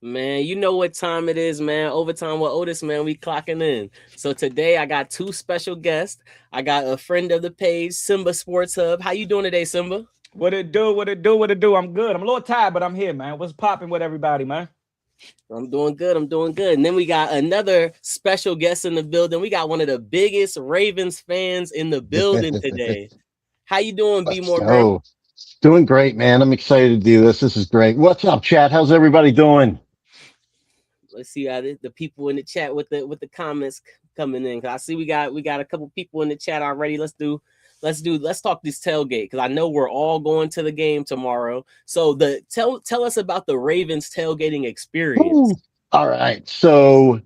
Man, you know what time it is, man. Overtime with Otis, man. We clocking in. So today I got two special guests. I got a friend of the page, Simba Sports Hub. How you doing today, Simba? What it do? What it do? What it do? I'm good. I'm a little tired, but I'm here, man. What's popping with everybody, man? I'm doing good. I'm doing good. And then we got another special guest in the building. We got one of the biggest Ravens fans in the building today. How you doing, Let's Bmore Grim? go. Doing great, man. I'm excited to do this. This is great. What's up, chat? How's everybody doing? Let's see how the people in the chat with the comments coming in. Cause I see we got a couple people in the chat already. Let's talk this tailgate because I know we're all going to the game tomorrow. So tell us about the Ravens tailgating experience. Ooh. All right. So,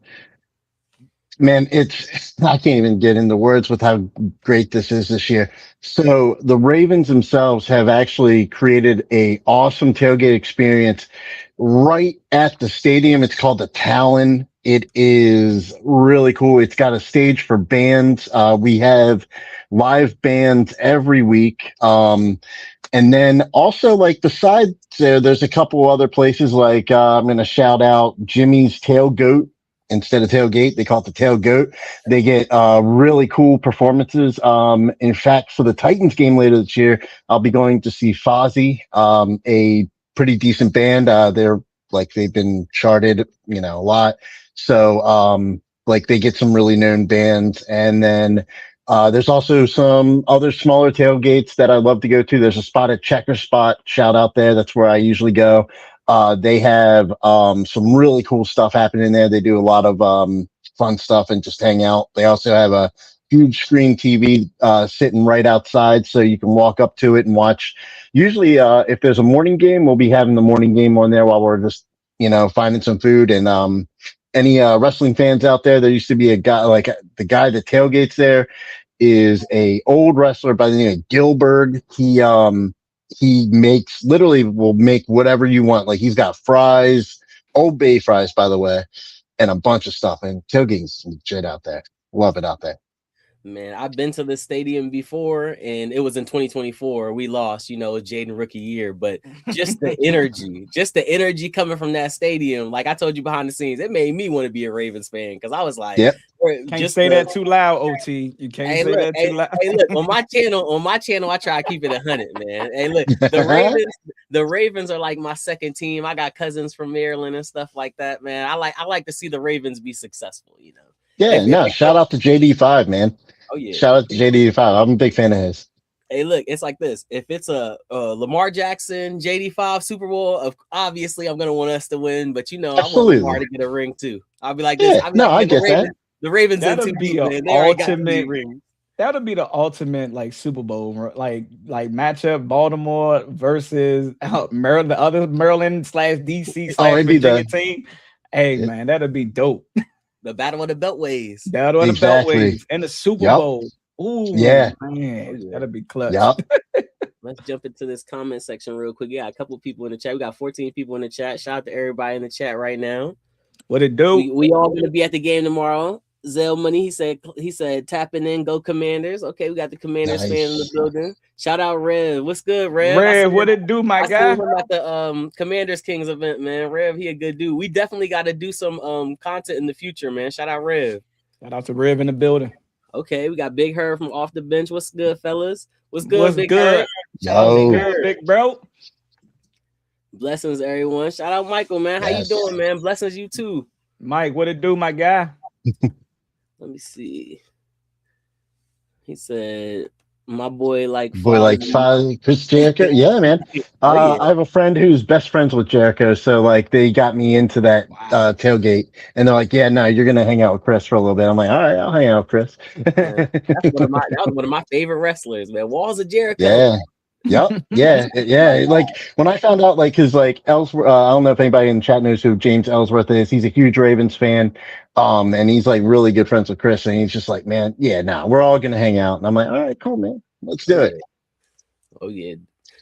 man, I can't even get into words with how great this is this year. So the Ravens themselves have actually created a awesome tailgate experience right at the stadium. It's called the Talon. It is really cool. It's got a stage for bands. We have live bands every week. And then also like besides there's a couple other places like, I'm going to shout out Jimmy's Tailgoat. Instead of tailgate, they call it the tailgoat. They get really cool performances. In fact, for the Titans game later this year, I'll be going to see Fozzy, a pretty decent band. They've been charted, a lot. So they get some really known bands. And then there's also some other smaller tailgates that I love to go to. There's a spot at Checker Spot, shout out there. That's where I usually go. They have some really cool stuff happening there. They do a lot of fun stuff and just hang out. They also have a huge screen TV sitting right outside, so you can walk up to it and watch. Usually, if there's a morning game, we'll be having the morning game on there while we're just, finding some food. And any wrestling fans out there, there used to be a guy, like the guy that tailgates there is a old wrestler by the name of Gilbert. He will make whatever you want. Like he's got fries, Old Bay fries, by the way, and a bunch of stuff. And tailgating's legit out there. Love it out there. Man, I've been to the stadium before, and it was in 2024. We lost, Jaden rookie year, but just the energy coming from that stadium. Like I told you behind the scenes, it made me want to be a Ravens fan because I was like, yep. Can't say that too loud, OT. You can't say that too loud. Hey, look, on my channel, I try to keep it 100, man. Hey, look, the Ravens are like my second team. I got cousins from Maryland and stuff like that, man. I like to see the Ravens be successful, Yeah, shout out to JD5, man. Oh yeah, shout out to JD5. I'm a big fan of his. Hey, look, it's like this. If it's a Lamar Jackson JD5 Super Bowl, obviously I'm gonna want us to win. But I want Lamar to get a ring too. I'll be like this. I get that. The Ravens that'll in be an ultimate ring. That'll be the ultimate like Super Bowl like matchup. Baltimore versus Maryland, the other Maryland / DC / Virginia team. Hey man, that'll be dope. The battle of the beltways. Battle of the beltways and the Super Bowl. Ooh, yeah, man, that'll be clutch. Yep. Let's jump into this comment section real quick. We got a couple people in the chat. We got 14 people in the chat. Shout out to everybody in the chat right now. What it do? We all gonna be at the game tomorrow. Zell Money, he said tapping in, go Commanders. Okay, we got the Commanders fan in the building. Shout out Rev. What's good, Rev? Rev, what it do, my guy? I saw him at the Commanders Kings event, man. Rev, he a good dude. We definitely got to do some content in the future, man. Shout out Rev. Shout out to Rev in the building. Okay, we got Big Herb from Off the Bench. What's good, fellas? What's good, Big Herb? Shout out Big Herb. Big bro. Blessings, everyone. Shout out Michael, man. How you doing, man? Blessings, you too. Mike, what it do, my guy? Let me see. He said, my boy like Chris Jericho. Yeah, man. I have a friend who's best friends with Jericho, so like they got me into that tailgate, and they're like, "Yeah, no, you're gonna hang out with Chris for a little bit." I'm like, "All right, I'll hang out with Chris." That was one of my favorite wrestlers, man. Walls of Jericho. Yeah. Yep. Yeah. Like when I found out, like, cause like Ellsworth, I don't know if anybody in the chat knows who James Ellsworth is. He's a huge Ravens fan. And he's like really good friends with Chris. And he's just like, man, we're all going to hang out. And I'm like, all right, cool, man. Let's do it. Oh yeah.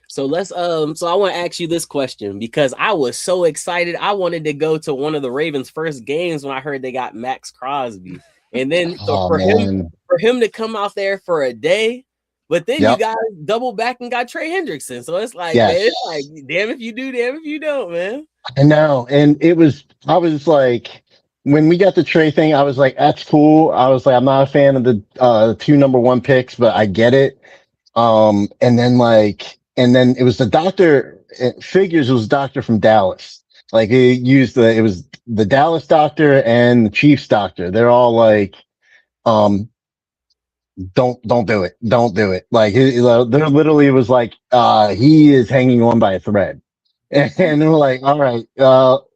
So let's, so I want to ask you this question because I was so excited. I wanted to go to one of the Ravens' first games when I heard they got Max Crosby. And then for him to come out there for a day. But then you guys double back and got Trey Hendrickson. So it's like, man, it's like, damn if you do, damn if you don't, man. I know. And I was like, when we got the Trey thing, I was like, that's cool. I was like, I'm not a fan of the 2 number 1 picks, but I get it. And then it was the doctor. It figures it was doctor from Dallas. Like it was the Dallas doctor and the Chiefs doctor. They're all like, um, don't do it. Don't do it. Like, there literally was like, he is hanging on by a thread. And they were like, all right,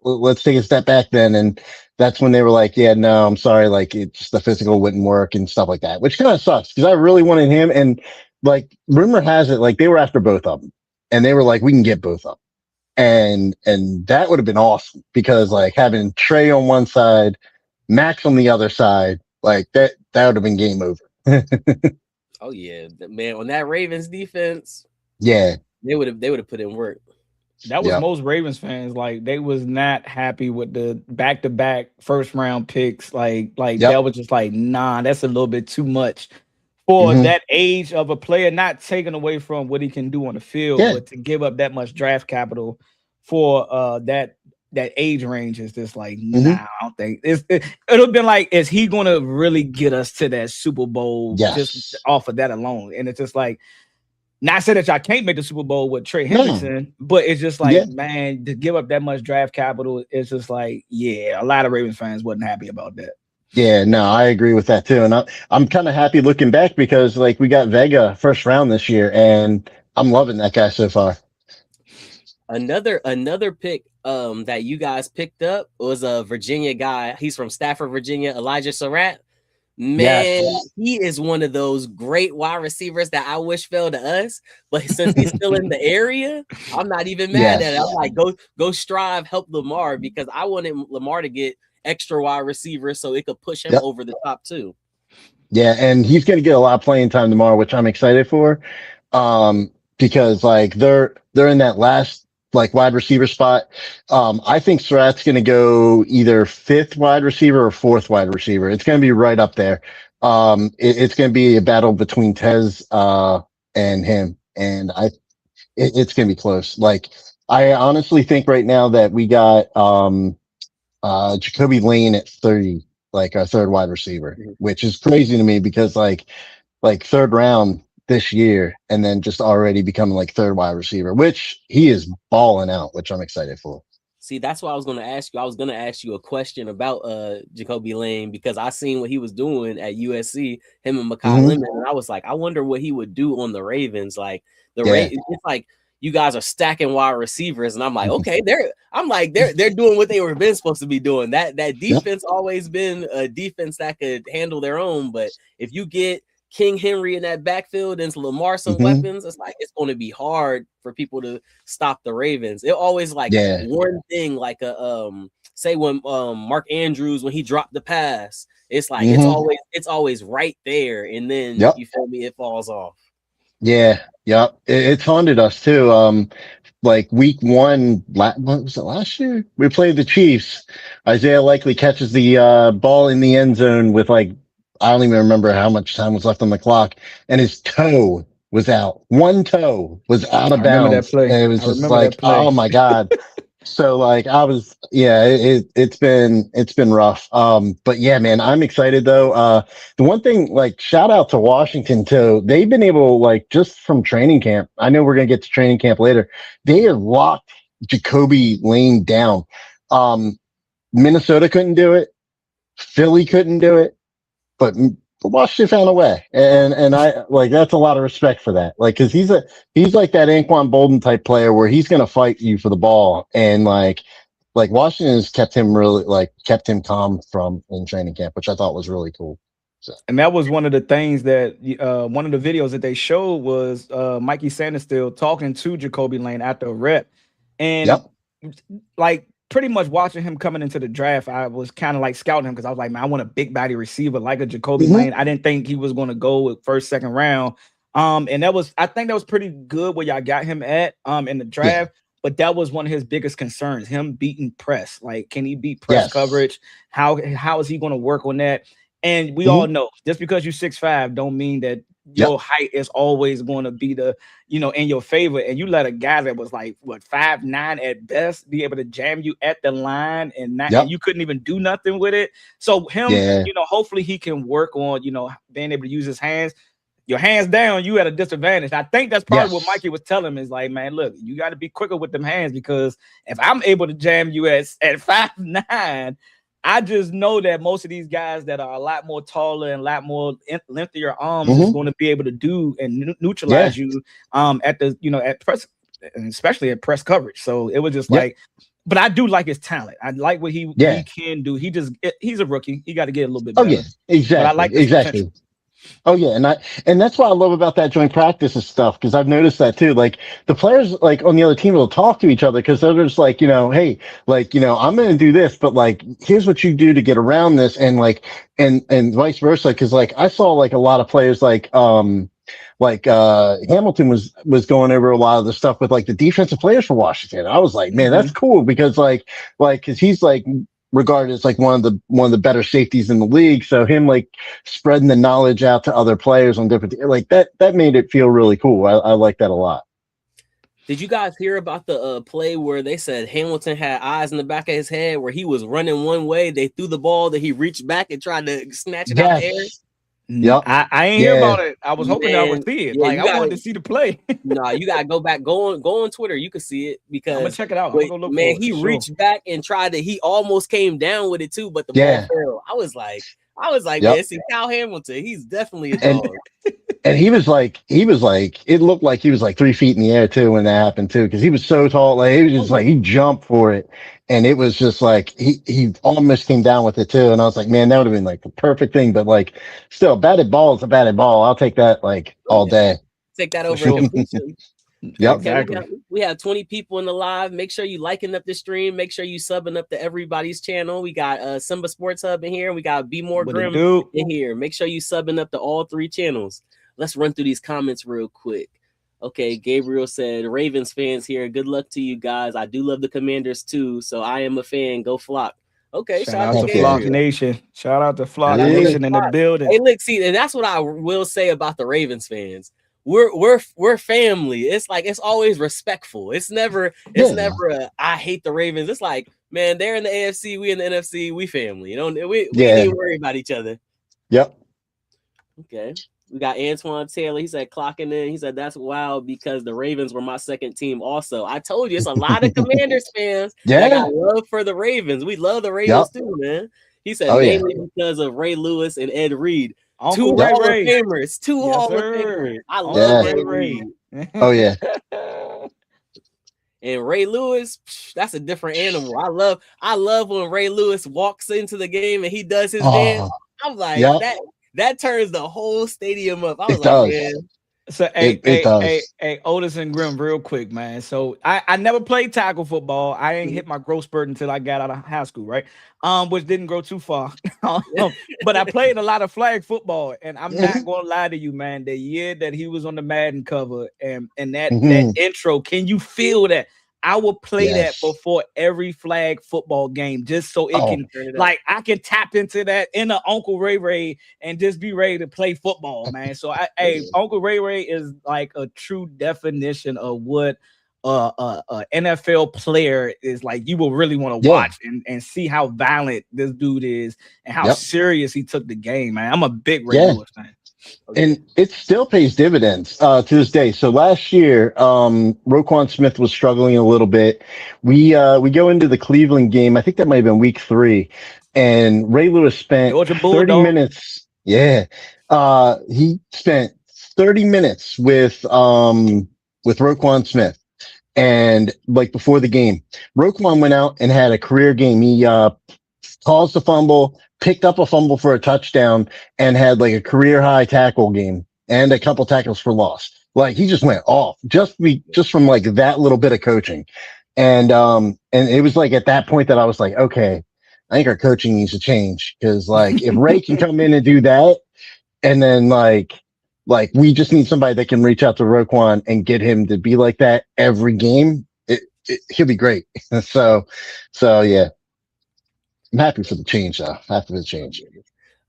let's take a step back then. And that's when they were like, yeah, no, I'm sorry. Like, it's the physical wouldn't work and stuff like that, which kind of sucks because I really wanted him. And like, rumor has it, like, they were after both of them and they were like, we can get both of them. And that would have been awesome because like having Trey on one side, Max on the other side, like that would have been game over. Oh yeah, man, on that Ravens defense, Yeah, they would have put in work. That was most Ravens fans. Like they was not happy with the back-to-back first round picks. That was just like, nah, that's a little bit too much for that age of a player, not taken away from what he can do on the field, but to give up that much draft capital for that age range is just like, nah, I don't think it'll been like, is he gonna really get us to that Super Bowl just off of that alone? And it's just like, not say that y'all can't make the Super Bowl with Trey Hendrickson, but it's just like, man, to give up that much draft capital, it's just like, yeah, a lot of Ravens fans wasn't happy about that. Yeah, no, I agree with that too. And I'm kind of happy looking back because like we got Vega first round this year and I'm loving that guy so far. Another pick that you guys picked up was a Virginia guy. He's from Stafford, Virginia, Elijah Surratt. Man, he is one of those great wide receivers that I wish fell to us. But since he's still in the area, I'm not even mad at it. I'm like, go strive, help Lamar, because I wanted Lamar to get extra wide receivers so it could push him over the top too. Yeah, and he's going to get a lot of playing time tomorrow, which I'm excited for. Because like they're in that last like wide receiver spot. I think Surratt's going to go either 5th wide receiver or 4th wide receiver. It's going to be right up there. It's going to be a battle between Tez and him, and it's going to be close. Like I honestly think right now that we got Jacoby Lane at 30, like our 3rd wide receiver, which is crazy to me because like 3rd round this year and then just already becoming like 3rd wide receiver, which he is balling out, which I'm excited for. See, that's what I was going to ask you. I was going to ask you a question about Jacoby Lane because I seen what he was doing at USC, him and Mekhi Lemon, and I was like, I wonder what he would do on the Ravens. Like it's like you guys are stacking wide receivers, and I'm like, okay, they're doing what they were been supposed to be doing. That defense always been a defense that could handle their own, but if you get King Henry in that backfield and Lamar some weapons, it's like it's going to be hard for people to stop the Ravens. It always like one thing, like a say when Mark Andrews when he dropped the pass, it's like it's always right there, and then you feel me, it falls off. It's haunted us too. Like week 1, what was it last year? We played the Chiefs. Isaiah Likely catches the ball in the end zone with like, I don't even remember how much time was left on the clock, and his toe was out. One toe was out of bounds. And it was just like, oh my God. So like I was, it's been rough. But yeah, man, I'm excited though. The one thing, like shout out to Washington too. They've been able, like just from training camp, I know we're going to get to training camp later. They have locked Jacoby Lane down. Minnesota couldn't do it. Philly couldn't do it. But Washington found a way, and I like that's a lot of respect for that. Like, because he's like that Anquan Bolden type player where he's gonna fight you for the ball, and like Washington has kept him calm from in training camp, which I thought was really cool. So. And that was one of the things that one of the videos that they showed was Mikey Sanders still talking to Jacoby Lane after a rep, and like. Pretty much watching him coming into the draft, I was kind of like scouting him because I was like, man, I want a big body receiver like a Jacoby Lane. I didn't think he was going to go with 1st, 2nd round. And I think that was pretty good where y'all got him at in the draft. But that was one of his biggest concerns, him beating press. Like, can he beat press coverage? How is he going to work on that? And we all know just because you're 6'5" don't mean that your height is always going to be the, in your favor. And you let a guy that was like, 5'9" at best be able to jam you at the line and you couldn't even do nothing with it. So him, hopefully he can work on, being able to use his hands. Your hands down, you at a disadvantage. I think that's probably what Mikey was telling him is like, man, look, you got to be quicker with them hands, because if I'm able to jam you at 5'9", I just know that most of these guys that are a lot more taller and a lot more lengthier arms is going to be able to do and neutralize you at the, at press, especially at press coverage. So it was just like, but I do like his talent. I like what he can do. He's a rookie. He got to get a little bit better. Oh, yeah, exactly. But I like this potential. Oh yeah, and that's what I love about that joint practice and stuff, because I've noticed that too. Like the players, like on the other team, will talk to each other because they're just like, hey, like I'm going to do this, but like here's what you do to get around this, and like and vice versa. Because like I saw like a lot of players like Hamilton was going over a lot of the stuff with like the defensive players for Washington. I was like, man, that's cool, because because he's like regarded as like one of the better safeties in the league. So him like spreading the knowledge out to other players on different, like that made it feel really cool. I like that a lot. Did you guys hear about the play where they said Hamilton had eyes in the back of his head where he was running one way, they threw the ball, that he reached back and tried to snatch it out the air? Yep. I ain't hear about it. I was hoping I would see it. Yeah, like I wanted to see the play. No, you gotta go back, go on Twitter. You can see it, because I'm gonna check it out. I'm gonna look man, he reached back and tried to. He almost came down with it too, but the ball fell. I was like, man, see Kyle Hamilton. He's definitely a dog. And he was like, it looked like he was like 3 feet in the air too when that happened too, because he was so tall. Like he was just like, he jumped for it, and it was just like he almost came down with it too. And I was like, man, that would have been like the perfect thing. But like, still, batted ball is a batted ball. I'll take that like all day. Take that over completion. Yep, exactly. We have 20 people in the live. Make sure you liking up the stream. Make sure you subbing up to everybody's channel. We got Simba Sports Hub in here. We got BMore.grim in here. Make sure you subbing up to all 3 channels. Let's run through these comments real quick. Okay, Gabriel said, Ravens fans here. Good luck to you guys. I do love the Commanders too, so I am a fan. Go Flock. Okay, shout out to Flock Nation. Shout out to Flock Nation in the building. Hey, look, see, and that's what I will say about the Ravens fans. We're family. It's like it's always respectful. It's never a I hate the Ravens. It's like, man, they're in the AFC, we in the NFC, we family. We need to worry about each other. Yep. Okay. We got Antoine Taylor. He said clocking in. He said that's wild because the Ravens were my second team also. I told you it's a lot of Commanders fans that got love for the Ravens. We love the Ravens too, man. He said mainly because of Ray Lewis and Ed Reed. Two Hall of Famers. Two Hall of Famers. I love Ed Reed. Oh yeah. And Ray Lewis, that's a different animal. I love when Ray Lewis walks into the game and he does his dance. I'm like that turns the whole stadium up. I was like, man. So hey, Otis and Grim, real quick, man. So I never played tackle football. I ain't hit my growth spurt until I got out of high school, right? Which didn't go too far. But I played a lot of flag football, and I'm not gonna lie to you, man. The year that he was on the Madden cover and that intro, can you feel that? I will play that before every flag football game, just so it can, like, I can tap into that inner Uncle Ray Ray and just be ready to play football, man. So, Uncle Ray Ray is like a true definition of what a NFL player is like. You will really want to watch and see how violent this dude is and how serious he took the game, man. I'm a big Ray Lewis fan. Okay. And it still pays dividends to this day. So last year, Roquan Smith was struggling a little bit. We go into the Cleveland game. I think that might have been week 3, and Ray Lewis spent 30 minutes. Yeah, he spent 30 minutes with Roquan Smith, and like before the game, Roquan went out and had a career game. He caused a fumble, picked up a fumble for a touchdown, and had like a career high tackle game and a couple tackles for loss. Like he just went off just from like that little bit of coaching. And it was like at that point that I was like, okay, I think our coaching needs to change, because like if Ray can come in and do that, and then like we just need somebody that can reach out to Roquan and get him to be like that every game. He'll be great. So yeah. I'm happy for the change, though. Happy for the change.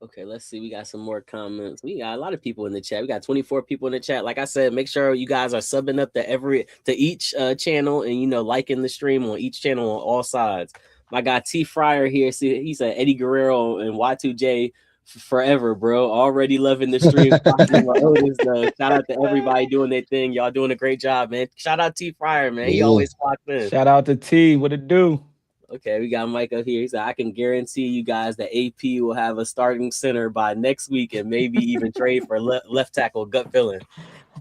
Okay, let's see. We got some more comments. We got a lot of people in the chat. We got 24 people in the chat. Like I said, make sure you guys are subbing up to each channel and liking the stream on each channel on all sides. My guy T Fryer here. See, he said Eddie Guerrero and Y2J forever, bro. Already loving the stream. Otis, shout out to everybody doing their thing. Y'all doing a great job, man. Shout out T Fryer, man. He always clocked in. Shout out to T. What it do? Okay, we got Mike up here. He said, I can guarantee you guys that AP will have a starting center by next week and maybe even trade for left tackle. Gut feeling.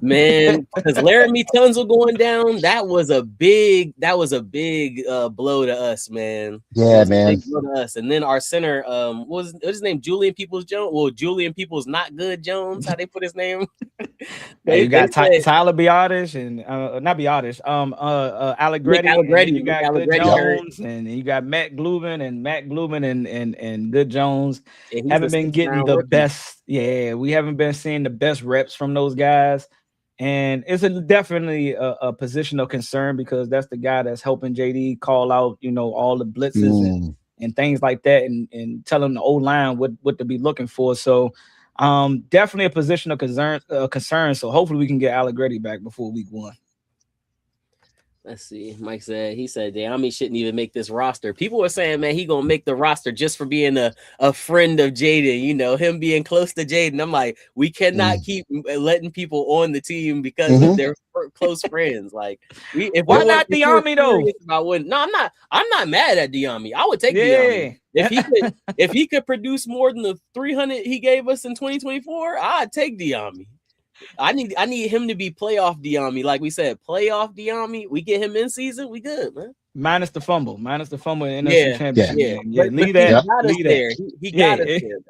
Man, because Laramie Tunsil going down, that was a big blow to us, man. Yeah, man. Big blow to us. And then our center, what was his name? Julian Peoples Jones. Well, Julian Peoples Not Good Jones. How they put his name? You got Tyler Biotis and not Biotis, Allegretti. You got Good Jones, and you got Matt Glubin and Good Jones. Haven't been getting the best. Yeah, we haven't been seeing the best reps from those guys. And it's definitely a position of concern because that's the guy that's helping JD call out, all the blitzes and things like that, and telling the O-line what to be looking for. So definitely a position of concern. So hopefully we can get Allegretti back before week 1. Let's see. Mike said, Diami shouldn't even make this roster. People were saying, man, he gonna make the roster just for being a friend of Jaden, him being close to Jaden. I'm like, we cannot keep letting people on the team because they're close friends. Like, why not Diami though? I'm not mad at Diami. I would take Diami. If he could produce more than the 300 he gave us in 2024, I'd take Diami. I need him to be playoff Diami. Like we said, playoff Diami. We get him in season, we good, man. Minus the fumble in NFC Championship. Yeah. Leave that. He got us there.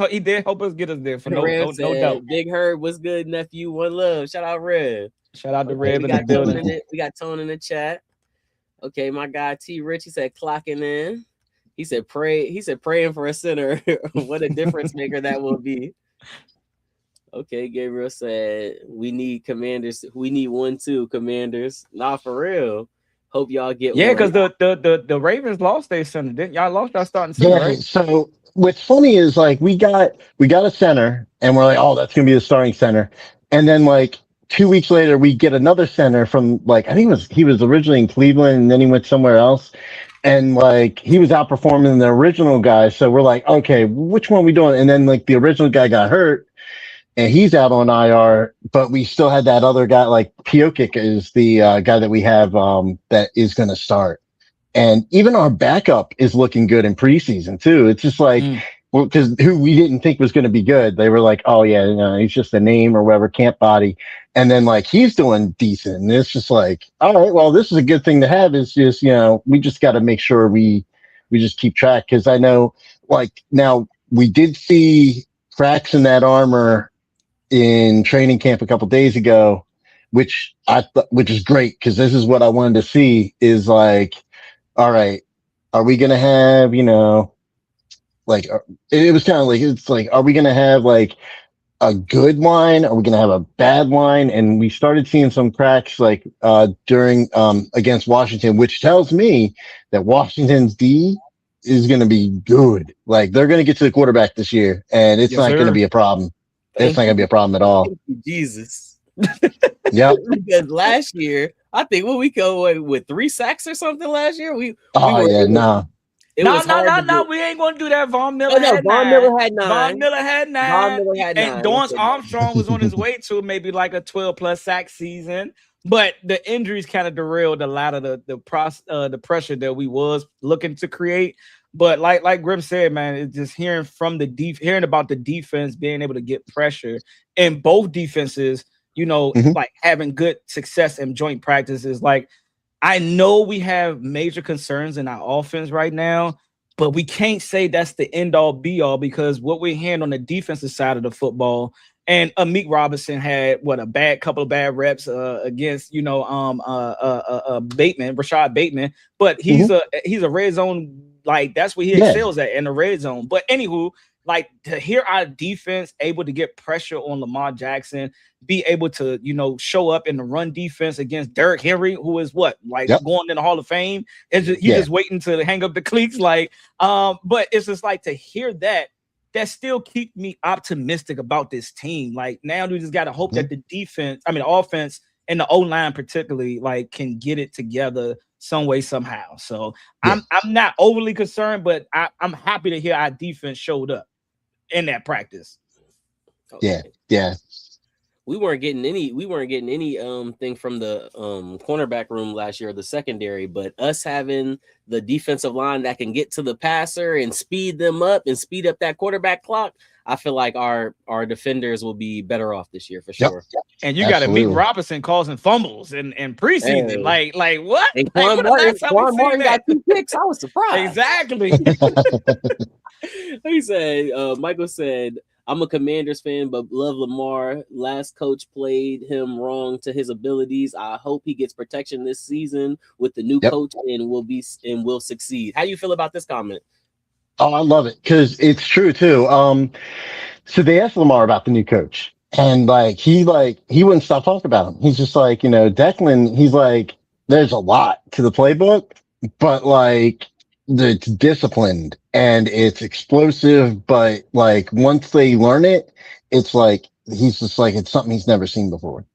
He did help us get us there for no doubt. Big Herb, what's good, nephew? One love. Shout out Red. Shout out to Red in the building. We got Tone in the chat. Okay, my guy T Rich, he said clocking in. He said praying for a center. What a difference maker that will be. Okay, Gabriel said we need Commanders. We need 1-2 Commanders. Nah, for real. Hope y'all get one. Because the Ravens lost their center, didn't y'all? Lost our starting center, right? So what's funny is like we got a center, and we're like, oh, that's gonna be the starting center, and then like 2 weeks later we get another center from like I think he was originally in Cleveland and then he went somewhere else. And like he was outperforming the original guy, so we're like, okay, which one are we doing? And then like the original guy got hurt. And he's out on IR, but we still had that other guy, like Piokic is the guy that we have that is going to start. And even our backup is looking good in preseason, too. It's just like, because who we didn't think was going to be good, they were like, oh, yeah, he's just a name or whatever, camp body. And then, like, he's doing decent. And it's just like, all right, well, this is a good thing to have. Is just, we just got to make sure we just keep track. Because I know, like, now we did see cracks in that armor in training camp a couple days ago, which is great because this is what I wanted to see is like, all right, are we going to have, like, it was kind of like, it's like, are we going to have like a good line? Are we going to have a bad line? And we started seeing some cracks like during against Washington, which tells me that Washington's D is going to be good. Like they're going to get to the quarterback this year and it's not going to be a problem. It's not gonna be a problem at all. Jesus. Yeah. Because last year, I think we go with 3 sacks or something last year. We ain't gonna do that. Von Miller had 9. And Dorrance Armstrong was on his way to maybe like a 12+ sack season. But the injuries kind of derailed a lot of the pressure that we was looking to create. But like Grim said, man, it's just hearing about the defense being able to get pressure in both defenses, like having good success in joint practices. Like I know we have major concerns in our offense right now, but we can't say that's the end all be all because what we're hearing on the defensive side of the football. And Amik Robinson had a couple of bad reps against Rashad Bateman, but he's a red zone. Like that's what he excels at in the red zone. But anywho, like to hear our defense able to get pressure on Lamar Jackson, be able to, show up in the run defense against Derrick Henry, who is going in the Hall of Fame. He's just waiting to hang up the cleats. Like, but it's just like to hear that that still keep me optimistic about this team. Like now we just got to hope that the offense and the O-line particularly like can get it together some way, somehow. So I'm not overly concerned, but I'm happy to hear our defense showed up in that practice. Yeah. Yeah. We weren't getting any thing from the cornerback room last year, the secondary, but us having the defensive line that can get to the passer and speed them up and speed up that quarterback clock, I feel like our defenders will be better off this year for sure. Yep. And you got to meet Robinson causing fumbles in preseason. Hey. Like what? And Quan Martin got 2 picks. I was surprised. Exactly. He said, Michael said, I'm a Commanders fan, but love Lamar. Last coach played him wrong to his abilities. I hope he gets protection this season with the new coach and will succeed. How do you feel about this comment? Oh, I love it because it's true too. So they asked Lamar about the new coach, and he wouldn't stop talking about him. He's just like, Declan. He's like, there's a lot to the playbook, but it's disciplined and it's explosive, but once they learn it, it's he's just it's something he's never seen before.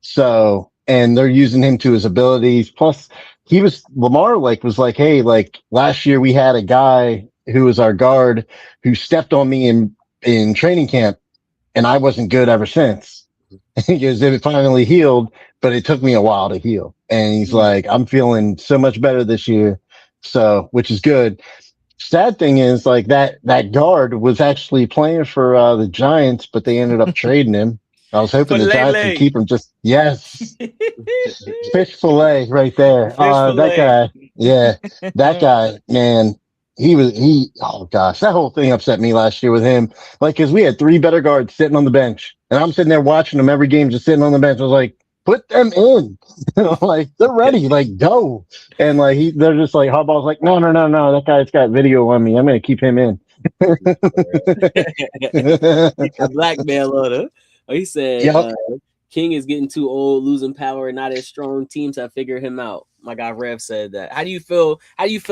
So, and they're using him to his abilities. Plus Lamar was like, hey, last year we had a guy who was our guard who stepped on me in training camp and I wasn't good ever since. He goes, it finally healed, but it took me a while to heal. And he's like, I'm feeling so much better this year. So, which is good. Sad thing is that guard was actually playing for the Giants, but they ended up trading him. I was hoping the Giants would keep him. Fish fillet right there. That guy, that guy, man, oh gosh, that whole thing upset me last year with him. Cause we had 3 better guards sitting on the bench and I'm sitting there watching them every game, just sitting on the bench. I was like, put them in, they're ready, go. And they're just Harbaugh's like, no, that guy's got video on me. I'm going to keep him in. Blackmail on him. He said, King is getting too old, losing power, not as strong. Teams have figured him out. My guy Rev said that. How do you feel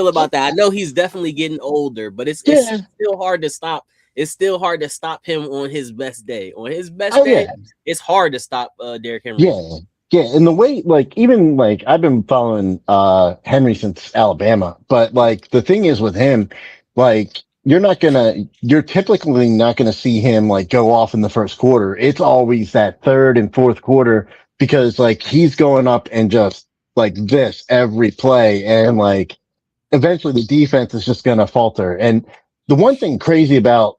about that? I know he's definitely getting older, but it's still hard to stop. It's still hard to stop him on his best day. On his best day, it's hard to stop Derrick Henry. Yeah, and the way, even I've been following Henry since Alabama, but the thing is with him, you're typically not gonna see him go off in the first quarter. It's always that third and fourth quarter because he's going up and just this every play, and eventually the defense is just gonna falter. And the one thing crazy about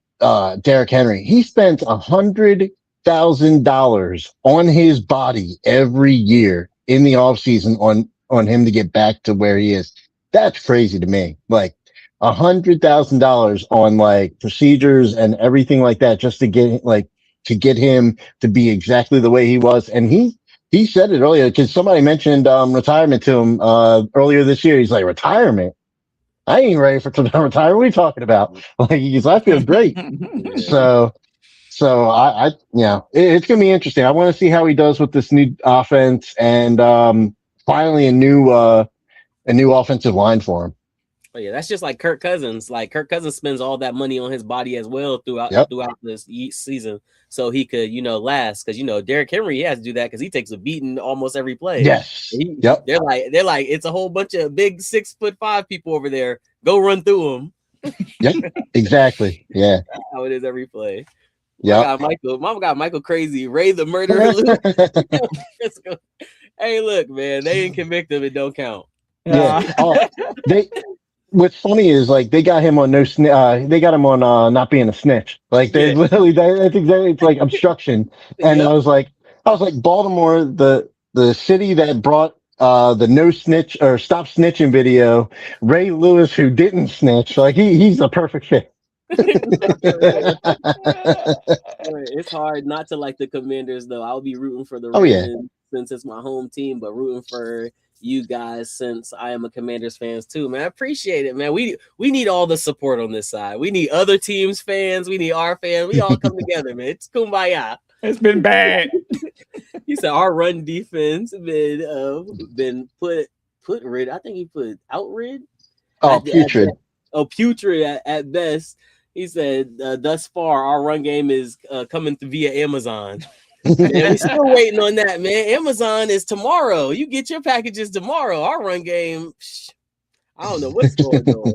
Derrick Henry, he spends $100,000 on his body every year in the offseason on him to get back to where he is. That's crazy to me. $100,000 on procedures and everything like that just to get him to be exactly the way he was. And he said it earlier because somebody mentioned retirement to him earlier this year. He's like, retirement? I ain't ready for retirement. What are you talking about? I feel great. So I it's going to be interesting. I want to see how he does with this new offense and finally a new offensive line for him. Oh yeah, that's just like Kirk Cousins. Kirk Cousins spends all that money on his body as well throughout this season, so he could last. Because Derrick Henry, he has to do that because he takes a beating almost every play. Yes. They're like it's a whole bunch of big 6'5" people over there. Go run through them. Yep. Exactly. Yeah. That's how it is every play. Yeah. Mama got Michael crazy. Ray the murderer. Hey, look, man, they didn't convict him. It don't count. Yeah. What's funny is they got him on they got him on not being a snitch. They literally that's exactly, it's obstruction. And I was like Baltimore, the city that brought the no snitch or stop snitching video, Ray Lewis who didn't snitch, he's a perfect fit. It's hard not to like the Commanders though. I'll be rooting for the Ravens since it's my home team, but rooting for you guys since I am a Commanders fans too, man. I appreciate it, man. We need all the support on this side. We need other teams fans. We need our fans. We all come together, man. It's kumbaya. It's been bad. He said our run defense been put rid. I think he put out rid. Oh, putrid. Putrid at best. He said, thus far, our run game is coming through via Amazon. Man, we still waiting on that, man. Amazon is tomorrow. You get your packages tomorrow. Our run game, I don't know what's going on.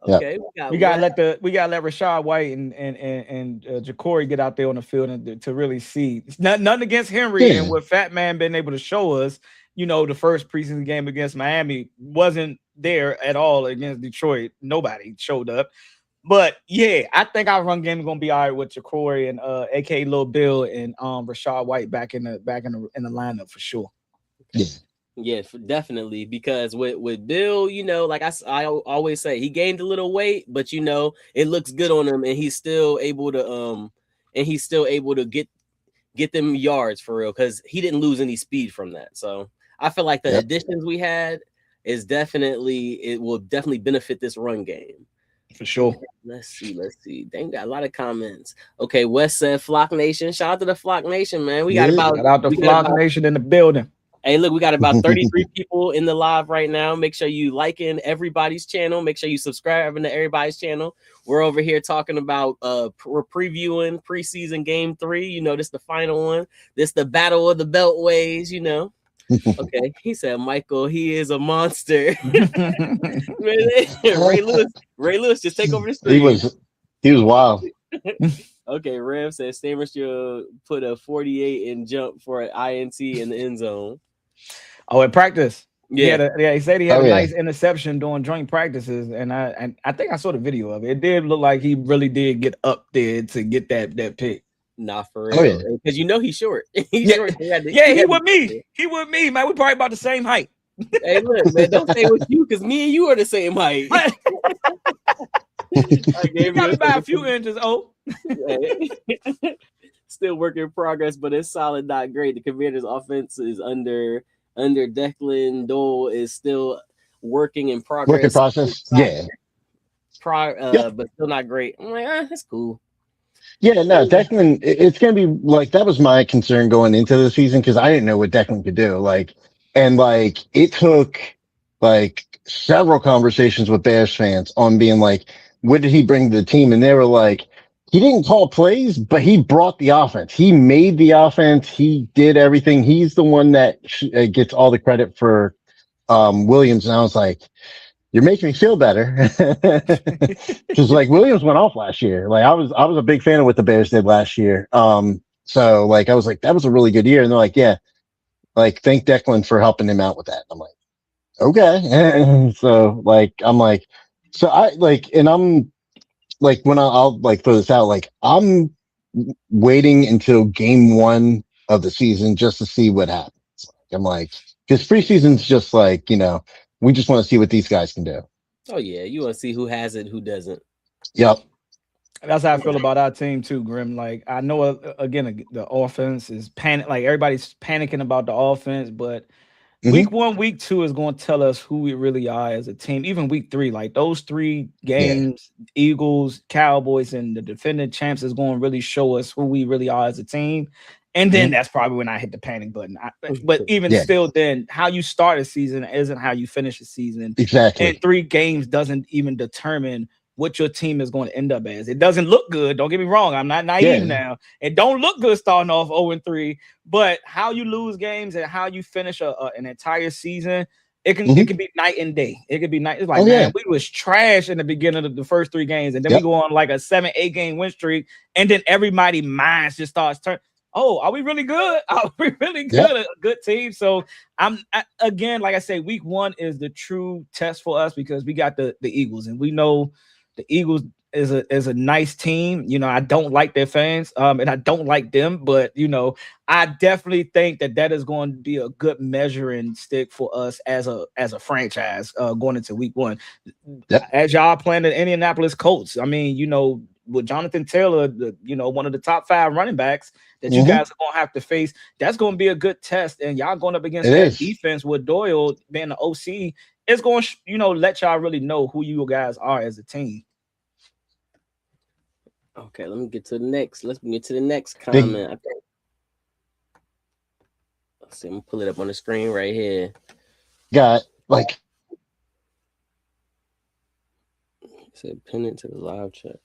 Okay, we gotta let Rashad White and Ja'Cory get out there on the field and to really see. It's nothing against Henry and what Fat Man been able to show us. You know, the first preseason game against Miami wasn't there at all against Detroit. Nobody showed up. But yeah, I think our run game is gonna be all right with Ja'Cory and aka Lil Bill and Rashad White back in the lineup for sure. Yeah, definitely. Because with Bill, you know, like I always say, he gained a little weight, but you know, it looks good on him, and he's still able to get them yards for real, because he didn't lose any speed from that. So I feel like the additions we had will definitely benefit this run game. For sure. Let's see. They got a lot of comments. Okay, Wes said Flock Nation. Shout out to the Flock Nation, man. Shout out to Flock Nation in the building. Hey, look, we got about 33 people in the live right now. Make sure you liking everybody's channel. Make sure you subscribing to everybody's channel. We're over here talking about we're previewing preseason game 3. You know, this the final one. This the battle of the beltways, you know. Okay, he said Michael, he is a monster. Ray Lewis just take over the stream. He was wild. Okay, Rev says Stammer should put a 48 and jump for an INT in the end zone. Oh, in practice. Yeah, he said he had a nice interception during joint practices, and I think I saw the video of it. It did look like he really did get up there to get that pick. Nah, for real. Because you know he's short. Short. He with me. He with me, man. We probably about the same height. Hey, look, man, don't say with you, because me and you are the same height. You got about a few inches. Still work in progress, but it's solid, not great. The Commanders' offense is under Declan. Dole is still working in progress. Work in process. But still not great. I'm like, that's cool. Yeah, no, Declan, it's going to be like, that was my concern going into the season, because I didn't know what Declan could do. It took several conversations with Bears fans on being like, what did he bring to the team? And they were like, he didn't call plays, but he brought the offense. He made the offense. He did everything. He's the one that gets all the credit for Williams. And I was like, you're making me feel better, because Williams went off last year. I was a big fan of what the Bears did last year. So I was like, that was a really good year. And they're like, yeah, thank Declan for helping him out with that. I'm like, okay. And so I'm like, so I and I'm when I'll throw this out, I'm waiting until game 1 of the season just to see what happens. I'm like, because preseason's just we just want to see what these guys can do. Oh yeah, you want to see who has it, who doesn't. Yep. That's how I feel about our team too, Grim. I know again the offense is everybody's panicking about the offense, but week 1, week 2 is going to tell us who we really are as a team. Even week 3, those 3 games, Eagles, Cowboys, and the defending champs is going to really show us who we really are as a team. And then that's probably when I hit the panic button. But even still, then how you start a season isn't how you finish a season. Exactly. And 3 games doesn't even determine what your team is going to end up as. It doesn't look good. Don't get me wrong. I'm not naive now. It don't look good starting off 0-3. But how you lose games and how you finish an entire season, it can be night and day. It could be night. It's like, man, we was trash in the beginning of the first 3 games, and then we go on a 7-8 game win streak, and then everybody's minds just starts turning. Oh, are we really good? Are we really good? A good team. So again, like I say, week 1 is the true test for us, because we got the Eagles, and we know the Eagles is a nice team. I don't like their fans, and I don't like them, but I definitely think that is going to be a good measuring stick for us as a franchise going into week 1. As y'all playing the Indianapolis Colts, I mean, with Jonathan Taylor, one of the top 5 running backs that you guys are going to have to face, that's going to be a good test. And y'all going up against that defense with Doyle being the OC, it's going to, let y'all really know who you guys are as a team. Okay, let's get to the next comment. Let's see, I'm going to pull it up on the screen right here. Got said pin it to the live chat.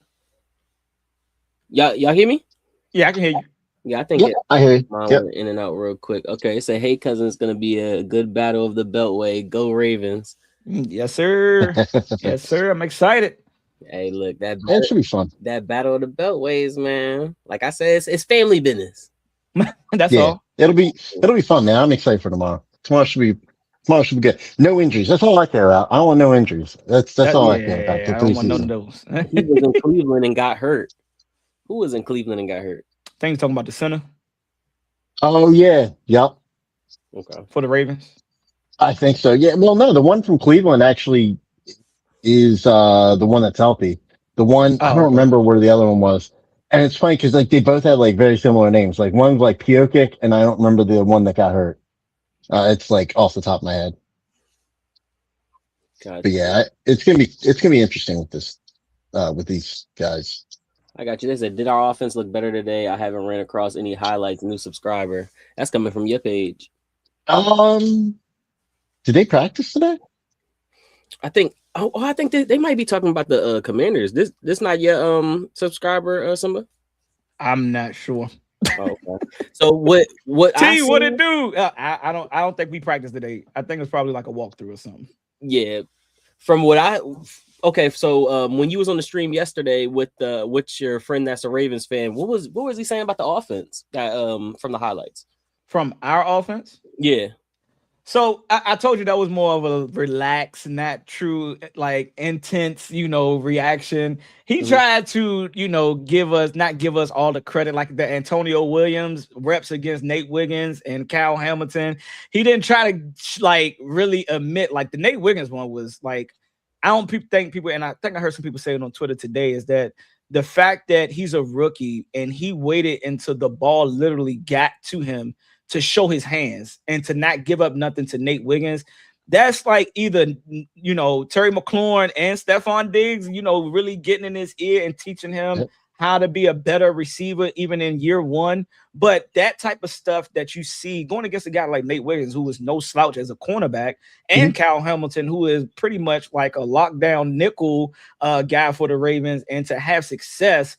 Y'all hear me? Yeah, I can hear you. Yeah, I think I hear you. mine Yep. went in and out real quick. Okay, so hey, cousin, it's gonna be a good battle of the Beltway. Go Ravens! Yes, sir. Yes, sir. I'm excited. Hey, look It should be fun. that battle of the Beltways, man. Like I said, it's family business. That's all. It'll be fun, man. I'm excited for tomorrow. Tomorrow should be good. No injuries. That's all I care about. I don't want no injuries. That's all I care about. The I don't want none of preseason. those. He was in Cleveland and got hurt. Who was in Cleveland and got hurt? I think you're talking about the center Oh yeah. Yep. Okay. for the Ravens. I think so. Yeah. Well, no, the one from Cleveland actually is the one that's healthy. The one I Oh, don't okay. remember where the other one was. And it's funny because like they both had like very similar names. Like one's like Piokic, and I don't remember the one that got hurt. It's like off the top of my head. Gotcha. But yeah, it's gonna be interesting with this with these guys. I got you. They said, did our offense look better today? I haven't ran across any highlights. New subscriber. That's coming from your page. Did they practice today? I think. Oh, I think they might be talking about the Commanders. This not your subscriber, Simba. I'm not sure. Oh, okay. So what T, what it do? I don't think we practiced today. I think it's probably like a walkthrough or something. Yeah, from what I okay. So when you was on the stream yesterday with your friend that's a Ravens fan, what was he saying about the offense that from the highlights from our offense? Yeah. So I told you that was more of a relaxed, not true, like intense, reaction. He tried to, not give us all the credit, like the Antonio Williams reps against Nate Wiggins and Kyle Hamilton. He didn't try to like really admit, like the Nate Wiggins one was like, I don't think people, and I think I heard some people say it on Twitter today, is that the fact that he's a rookie and he waited until the ball literally got to him to show his hands and to not give up nothing to Nate Wiggins. That's like either, Terry McLaurin and Stephon Diggs, really getting in his ear and teaching him how to be a better receiver, even in year one. But that type of stuff that you see going against a guy like Nate Wiggins, who is no slouch as a cornerback, and Kyle Hamilton, who is pretty much like a lockdown nickel guy for the Ravens, and to have success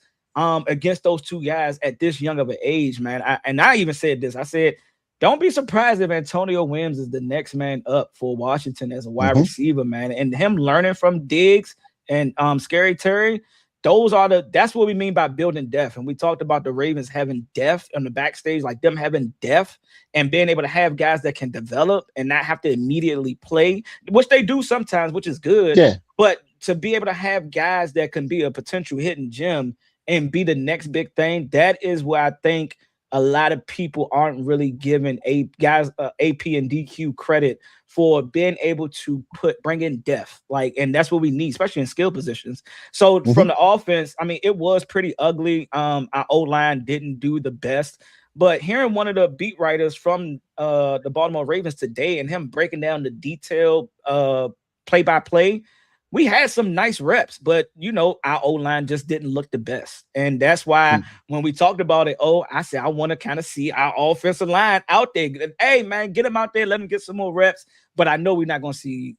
against those two guys at this young of an age, man. I even said this. I said, don't be surprised if Antonio Williams is the next man up for Washington as a wide receiver, man. And him learning from Diggs and Scary Terry, that's what we mean by building depth. And we talked about the Ravens having depth on the backstage, like them having depth and being able to have guys that can develop and not have to immediately play, which they do sometimes, which is good. Yeah. But to be able to have guys that can be a potential hidden gem and be the next big thing, that is where I think a lot of people aren't really giving guys AP and DQ credit for being able to bring in depth, and that's what we need, especially in skill positions. So from the offense, I mean, it was pretty ugly. Our O-line didn't do the best, but hearing one of the beat writers from the Baltimore Ravens today and him breaking down the detailed play-by-play, we had some nice reps, but our O-line just didn't look the best. And that's why when we talked about it, I said, I want to kind of see our offensive line out there. Hey man, get them out there, let them get some more reps. But I know we're not going to see,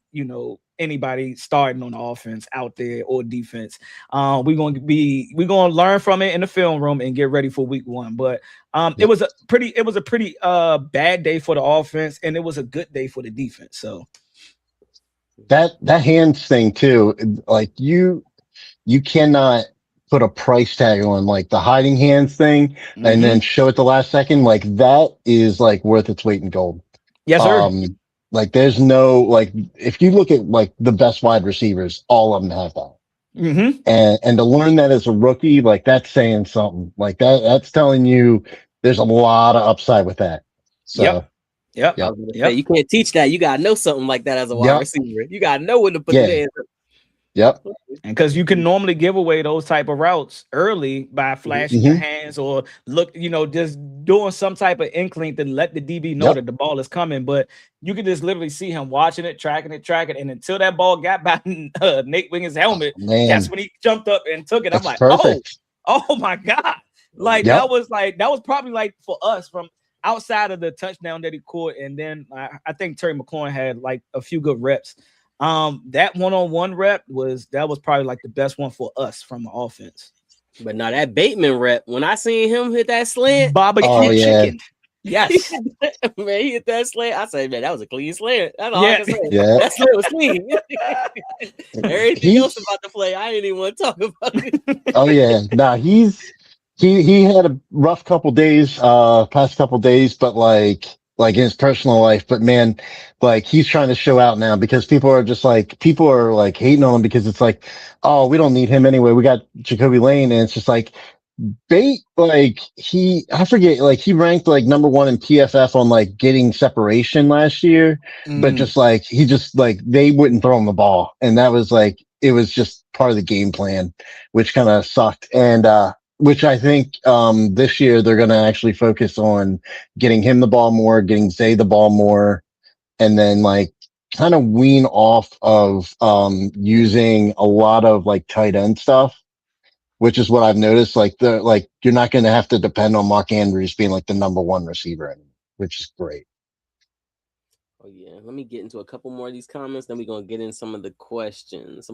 anybody starting on the offense out there or defense. We're going to learn from it in the film room and get ready for week one. But it was a pretty bad day for the offense, and it was a good day for the defense. So that hands thing too, like you cannot put a price tag on like the hiding hands thing and then show it the last second. Like that is like worth its weight in gold. Yes, sir. Like there's no, like, if you look at like the best wide receivers, all of them have that. And to learn that as a rookie, like that's saying something. Like that's telling you there's a lot of upside with that. So Yep. You can't teach that. You gotta know something like that as a wide receiver. You gotta know when to put it in. Yep. And because you can normally give away those type of routes early by flashing your hands or look, just doing some type of inkling to let the DB know that the ball is coming. But you can just literally see him watching it, tracking it. And until that ball got by Nate Wiggins' helmet, that's when he jumped up and took it. I'm like, perfect. Oh my God. That was probably like for us from outside of the touchdown that he caught. And then I think Terry McLaurin had like a few good reps. That one-on-one rep was probably like the best one for us from the offense. But now that Bateman rep, when I seen him hit that slant, barbecue chicken. Yes. Man, he hit that slant. I said, man, that was a clean slant. That's all I Yeah. can say. Yeah. That slant was clean. Everything else about the play, I didn't even want to talk about it. Oh yeah. Nah, he had a rough couple days, past couple days, but like in his personal life. But man, like he's trying to show out now because people are hating on him because it's like, oh, we don't need him anyway. We got Jacoby Lane, and it's just like Bate, like I forget, like he ranked like number 1 in PFF on like getting separation last year, but just like he just like they wouldn't throw him the ball, and that was like it was just part of the game plan, which kind of sucked. And which I think this year they're going to actually focus on getting him the ball more, getting Zay the ball more, and then like kind of wean off of using a lot of like tight end stuff, which is what I've noticed. Like you're not going to have to depend on Mark Andrews being like the number 1 receiver anymore, which is great. Oh yeah, let me get into a couple more of these comments. Then we're gonna get in some more of the questions.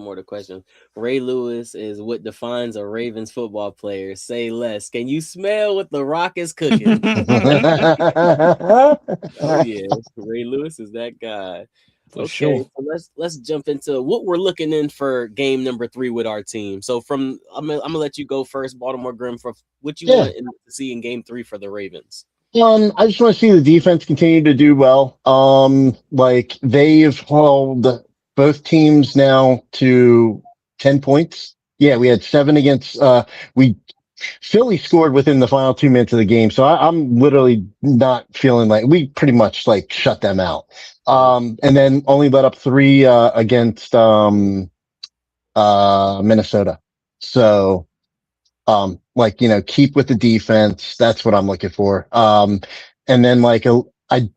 Ray Lewis is what defines a Ravens football player. Say less. Can you smell what the Rock is cooking? Oh yeah, Ray Lewis is that guy. For sure. So let's jump into what we're looking in for game number 3 with our team. So I'm gonna let you go first, Baltimore Grim, for what you want to see in game 3 for the Ravens. I just want to see the defense continue to do well. Like they've held both teams now to 10 points. Yeah, we had 7 against, Philly scored within the final 2 minutes of the game. So I'm literally not feeling like we pretty much like shut them out. And then only let up 3, against, Minnesota. So, like, keep with the defense. That's what I'm looking for. And then like, I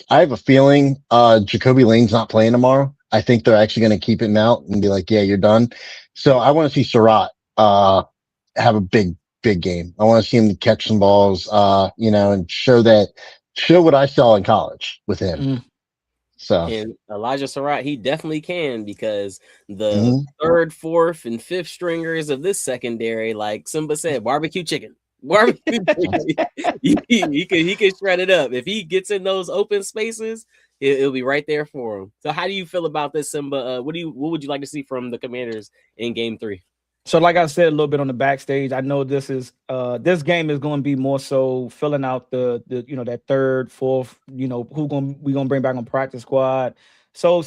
have a feeling, Jacoby Lane's not playing tomorrow. I think they're actually going to keep him out and be like, yeah, you're done. So I want to see Surratt, have a big game. I want to see him catch some balls, and show what I saw in college with him. So, and Elijah Surratt, he definitely can, because the 3rd, 4th, and 5th stringers of this secondary, like Simba said, barbecue chicken. He can shred it up. If he gets in those open spaces, it'll be right there for him. So how do you feel about this, Simba? What would you like to see from the Commanders in game 3? So like I said a little bit on the backstage, I know this game is going to be more so filling out the that 3rd, 4th, we gonna bring back on practice squad. So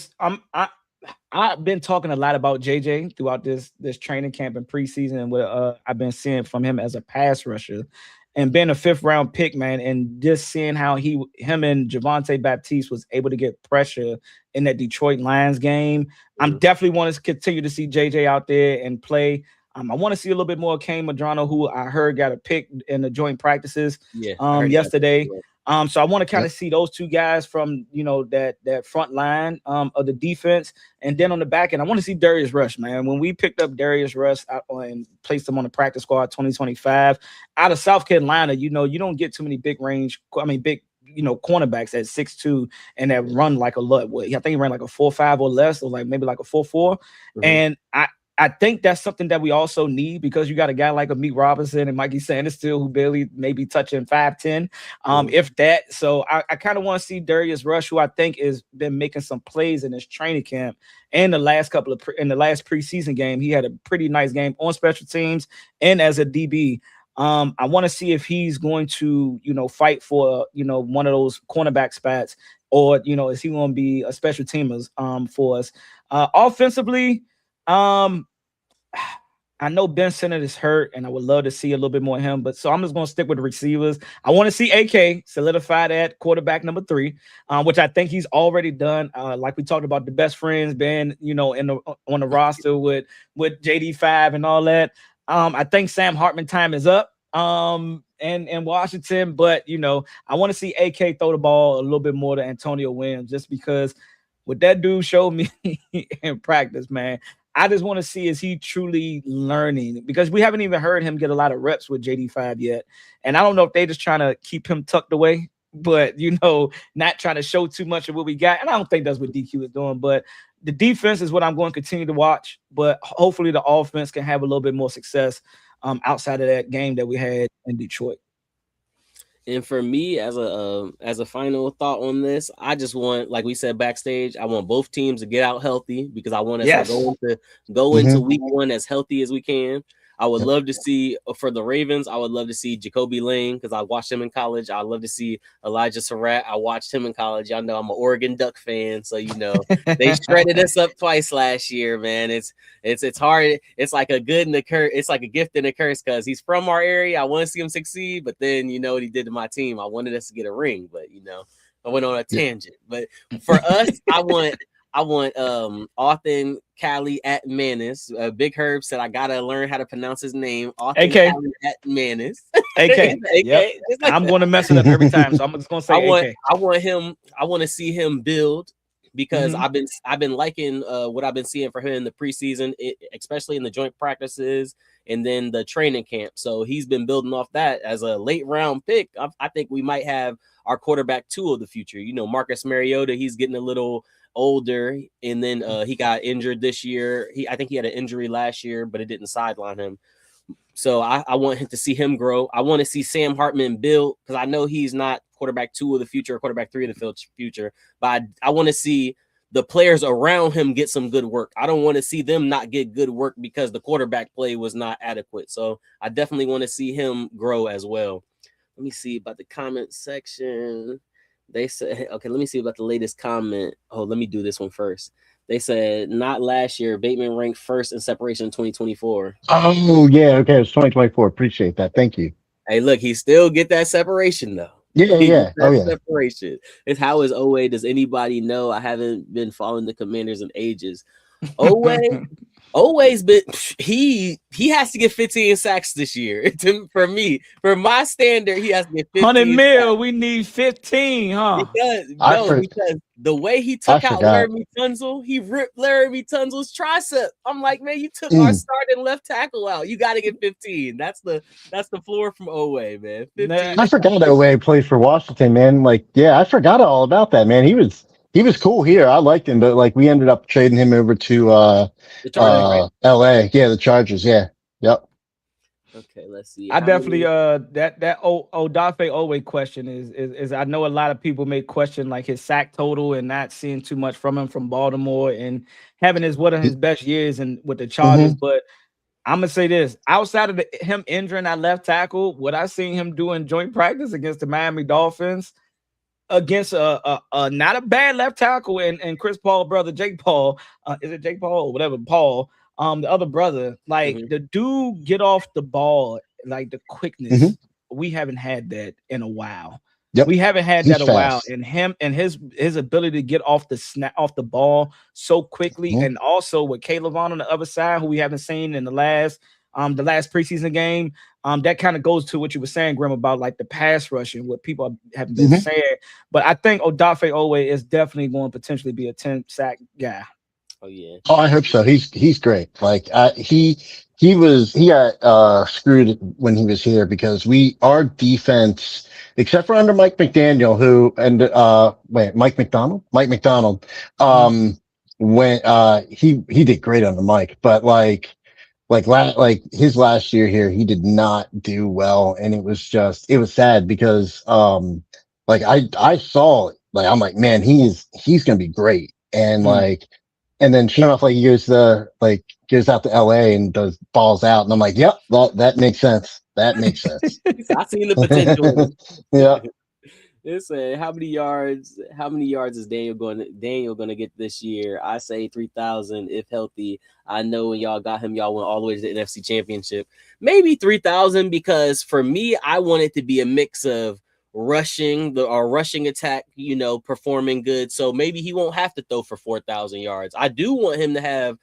I've been talking a lot about JJ throughout this training camp and preseason, and what I've been seeing from him as a pass rusher, and being a 5th round pick, man, and just seeing how him and Javonte Baptiste was able to get pressure in that Detroit Lions game. I'm definitely want to continue to see JJ out there and play. I want to see a little bit more of Kane Madrano, who I heard got a pick in the joint practices yesterday. So I want to kind of see those 2 guys from that front line of the defense, and then on the back end, I want to see Darius Rush, man. When we picked up Darius Rush and placed him on the practice squad 2025 out of South Carolina, you don't get too many big cornerbacks at 6'2" and that run like a lot. I think he ran like a 4.5 or less, or like maybe like a 4.4. And I think that's something that we also need, because you got a guy like a Meek Robinson and Mikey Sanders still, who barely maybe touching 5'10", if that. So I kind of want to see Darius Rush, who I think has been making some plays in this training camp and in the last preseason game. He had a pretty nice game on special teams and as a DB. I want to see if he's going to, fight for, one of those cornerback spots, or, is he going to be a special teamer for us? Offensively, I know Ben Sinnott is hurt, and I would love to see a little bit more of him. But so I'm just going to stick with the receivers. I want to see AK solidify that quarterback number 3, which I think he's already done. Like we talked about, the best friends being, on the roster with JD5 and all that. I think Sam Hartman time is up in Washington, but I want to see AK throw the ball a little bit more to Antonio Williams, just because what that dude showed me in practice, man. I just want to see, is he truly learning? Because we haven't even heard him get a lot of reps with JD5 yet. And I don't know if they're just trying to keep him tucked away, but, not trying to show too much of what we got. And I don't think that's what DQ is doing. But the defense is what I'm going to continue to watch, but hopefully the offense can have a little bit more success outside of that game that we had in Detroit. And for me, as a final thought on this, I just want, like we said backstage, I want both teams to get out healthy because I want us to go into week one as healthy as we can. I would love to see, for the Ravens, I would love to see Jacoby Lane because I watched him in college. I'd love to see Elijah Surratt. I watched him in college. Y'all know I'm an Oregon Duck fan, so they shredded us up twice last year, man. It's hard. It's like a good and a curse. It's like a gift and a curse because he's from our area. I want to see him succeed, but then you know what he did to my team. I wanted us to get a ring, but I went on a tangent. But for us, I want Authen Cali at Manis. Big Herb said I gotta learn how to pronounce his name. Authen Cali at Manis. AK. Yep. Like I'm going to mess it up every time, so I'm just going to say AK. I want to see him build because I've been liking what I've been seeing for him in the preseason, especially in the joint practices and then the training camp. So he's been building off that as a late round pick. I think we might have our quarterback 2 of the future. Marcus Mariota, he's getting a little older, and then he got injured this year. I think he had an injury last year, but it didn't sideline him. So I want him to see him grow. I want to see Sam Hartman build because I know he's not quarterback 2 of the future or quarterback 3 of the future, but I want to see the players around him get some good work. I don't want to see them not get good work because the quarterback play was not adequate. So I definitely want to see him grow as well. Let me see about the comment section. They said, okay, let me see about the latest comment. Oh, let me do this one first. They said, not last year. Bateman ranked first in separation in 2024. Oh, yeah. Okay. It's 2024. Appreciate that. Thank you. Hey, look, he still get that separation, though. Yeah. Separation. It's how is Owe? Does anybody know? I haven't been following the Commanders in ages. Owe always been he has to get 15 sacks this year. For my standard, he has to get 15 100 mil. We need 15, huh? Because the way he took out Laramie Tunzel, he ripped Laramie Tunzel's tricep. I'm like, man, you took our starting left tackle out. You got to get 15. That's the floor from Owe, man. 15. I forgot Owe played for Washington, man. Like, yeah, I forgot all about that, man. He was cool here. I liked him, but like we ended up trading him over to the Chargers, LA. Yeah, the Chargers. Yeah. Yep. Okay, let's see. I definitely that Odafe Owe question is I know a lot of people may question like his sack total and not seeing too much from him from Baltimore and having one of his best years with the Chargers, but I'm gonna say this: outside of him injuring that left tackle, what I seen him do in joint practice against the Miami Dolphins, against a not a bad left tackle and Chris Paul brother Jake Paul, is it Jake Paul or whatever Paul, the other brother, like the dude get off the ball, like the quickness. We haven't had that in a while. Yep. We haven't had that in a while, and him and his ability to get off the ball so quickly, and also with Caleb on the other side, who we haven't seen in the last preseason game. That kind of goes to what you were saying, Grim, about like the pass rush and what people have been saying. But I think Odafe Owe is definitely going to potentially be a 10 sack guy. Oh yeah. Oh, I hope so. He's great. Like he got screwed when he was here because our defense, except for under Mike McDaniel, Mike McDonald, when he did great under Mike, but like his last year here, he did not do well, and it was sad because I saw it, like I'm like, man, he's gonna be great, and and then sure enough, like he goes out to LA and does balls out, and I'm like, yep, that makes sense. That makes sense. I seen the potential. Yeah. It said, how many yards is Daniel going to get this year? I say 3,000 if healthy. I know when y'all got him, y'all went all the way to the NFC Championship. Maybe 3,000 because for me, I want it to be a mix of rushing attack, performing good. So maybe he won't have to throw for 4,000 yards. I do want him to have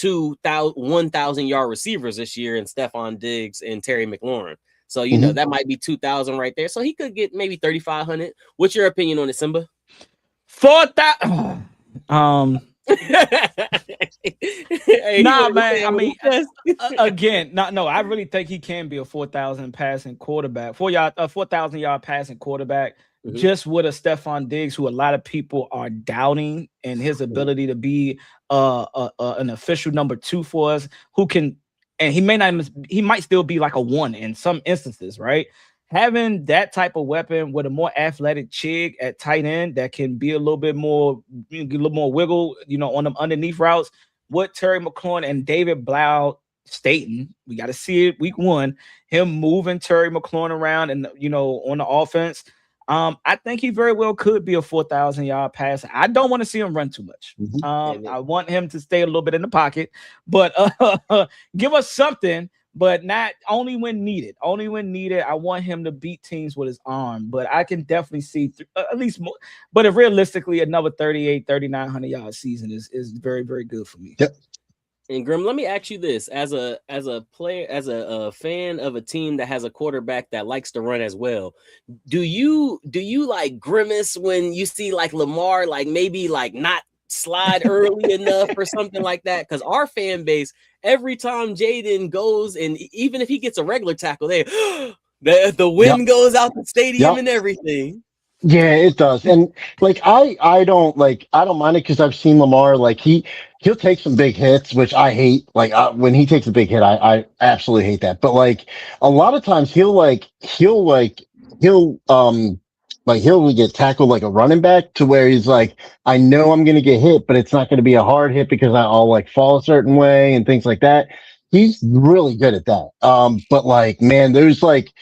1,000 yard receivers this year in Stephon Diggs and Terry McLaurin. So, that might be 2,000 right there. So he could get maybe 3,500. What's your opinion on it, Simba? 4,000. Hey, nah, man. I mean, again, no. I really think he can be a 4,000 passing quarterback, 4,000 yard passing quarterback. just with a Stephon Diggs, who a lot of people are doubting, and his ability to be an official number 2 for us, who can, and he might still be like a 1 in some instances, right? Having that type of weapon with a more athletic Chig at tight end that can be a little bit more, a little more wiggle, on them underneath routes, with Terry McLaurin and David Blau Staten, we got to see it week 1, him moving Terry McLaurin around and on the offense. I think he very well could be a 4,000-yard passer. I don't want to see him run too much. I want him to stay a little bit in the pocket, but give us something, but not only when needed. Only when needed. I want him to beat teams with his arm, but I can definitely see at least more. But if realistically, another 3,900-yard season is very, very good for me. Yep. And Grim, let me ask you this: as a player, as a fan of a team that has a quarterback that likes to run as well, do you like grimace when you see like Lamar like maybe like not slide early enough or something like that? Because our fan base, every time Jaden goes, and even if he gets a regular tackle, the wind goes out the stadium and everything. Yeah, it does. And like I don't mind it because I've seen Lamar, like he'll take some big hits, which I hate. Like when he takes a big hit, I absolutely hate that. But like a lot of times he'll get tackled like a running back to where he's like, I know I'm gonna get hit, but it's not gonna be a hard hit because I'll like fall a certain way and things like that. He's really good at that. But like, man, there's like,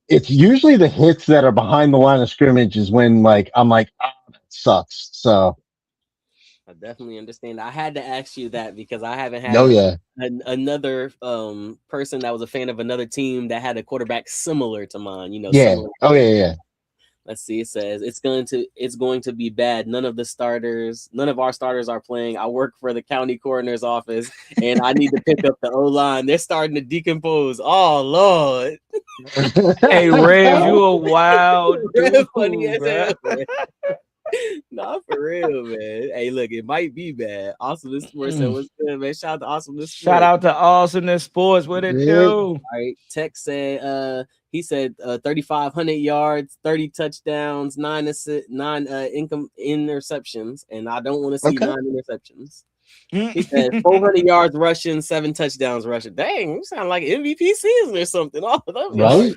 it's usually the hits that are behind the line of scrimmage is when like I'm like, that sucks. So I definitely understand. I had to ask you that because I haven't had another person that was a fan of another team that had a quarterback similar to mine. Similar. Oh yeah. Let's see. It says it's going to be bad. None of our starters are playing. I work for the county coroner's office, and I need to pick up the O-line. They're starting to decompose. Oh Lord! Hey Rev, you a wild dude, funny as hell. Nah, for real, man. Hey, look, it might be bad. Awesomeness Sports said, what's good, man? Shout out to Awesomeness Sports. Shout out to Awesomeness Sports. What it do? All right. Tech said, he said 3,500 yards, 30 touchdowns, 9 interceptions, and I don't want to see 9 interceptions. He said 400 yards rushing, 7 touchdowns rushing. Dang, you sound like MVP season or something. Oh, right.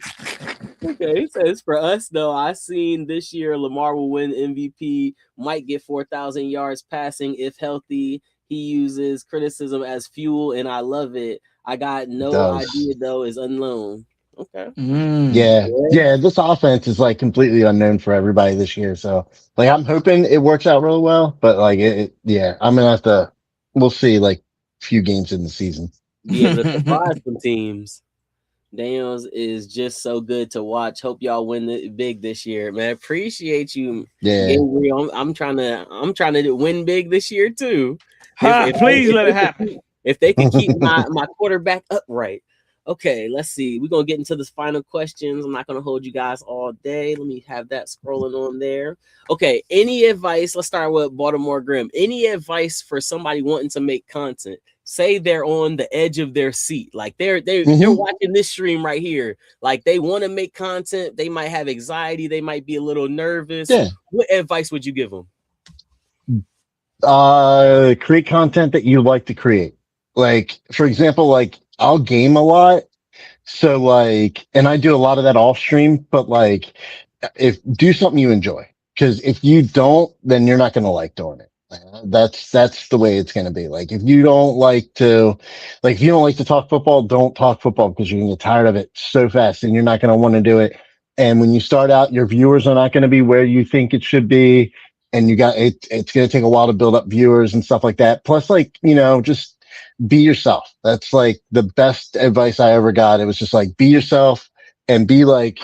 Okay, he says for us though, I seen this year Lamar will win MVP, might get 4,000 yards passing if healthy. He uses criticism as fuel, and I love it. I got no idea though, is unknown. Okay. Yeah. This offense is like completely unknown for everybody this year. So like I'm hoping it works out really well, but like I'm gonna have to. We'll see like a few games in the season. Be able to surprise some teams. Daniels is just so good to watch. Hope y'all win it big this year, man. Appreciate you. Yeah, I'm trying to win big this year too. Please let it happen. If they can keep my quarterback upright. Okay, let's see. We're gonna get into the final questions. I'm not gonna hold you guys all day. Let me have that scrolling on there. Okay, any advice? Let's start with Baltimore Grim. Any advice for somebody wanting to make content? Say they're on the edge of their seat, like they're watching this stream right here. Like they want to make content, they might have anxiety, they might be a little nervous. Yeah. What advice would you give them? Create content that you like to create. Like, for example, like I'll game a lot. So like, and I do a lot of that off stream, but like do something you enjoy. Cause if you don't, then you're not going to like doing it. That's the way it's going to be. Like, if you don't like to talk football, don't talk football because you're going to get tired of it so fast and you're not going to want to do it. And when you start out, your viewers are not going to be where you think it should be. And it's going to take a while to build up viewers and stuff like that. Plus, like, just be yourself. That's like the best advice I ever got. It was just like, be yourself and be like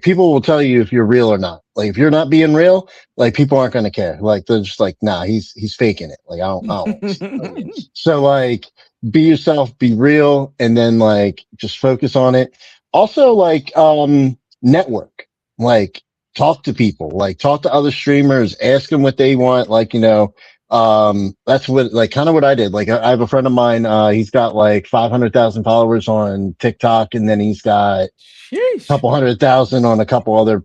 people will tell you if you're real or not. Like if you're not being real, like people aren't going to care. Like they're just like, nah, he's faking it. Like I don't. So like be yourself, be real, and then like just focus on it. Also like network, like talk to people, like talk to other streamers, ask them what they want. Like, that's what like kind of what I did. Like I have a friend of mine, he's got like 500,000 followers on TikTok, and then he's got a couple 100,000 on a couple other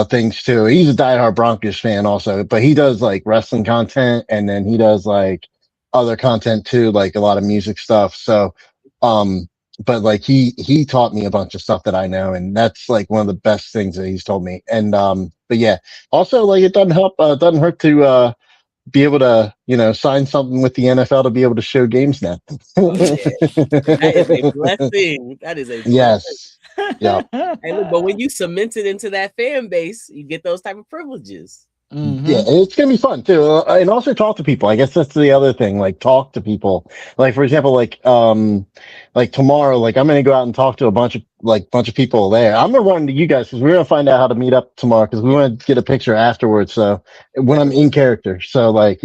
things too. He's a diehard Broncos fan also, but he does like wrestling content, and then he does like other content too, like a lot of music stuff. So, but like he taught me a bunch of stuff that I know, and that's like one of the best things that he's told me. And but yeah, also like it doesn't help, doesn't hurt to be able to, sign something with the NFL to be able to show games now. Oh, yeah. That is a blessing. That is a blessing. Yes. Yeah. Hey, look, but when you cement it into that fan base, you get those type of privileges. Mm-hmm. Yeah, it's gonna be fun too, and also talk to people. I guess that's the other thing. Like, talk to people. Like, for example, like tomorrow, like I'm gonna go out and talk to a bunch of people there. I'm gonna run into you guys because we're gonna find out how to meet up tomorrow because we want to get a picture afterwards. So when I'm in character, so like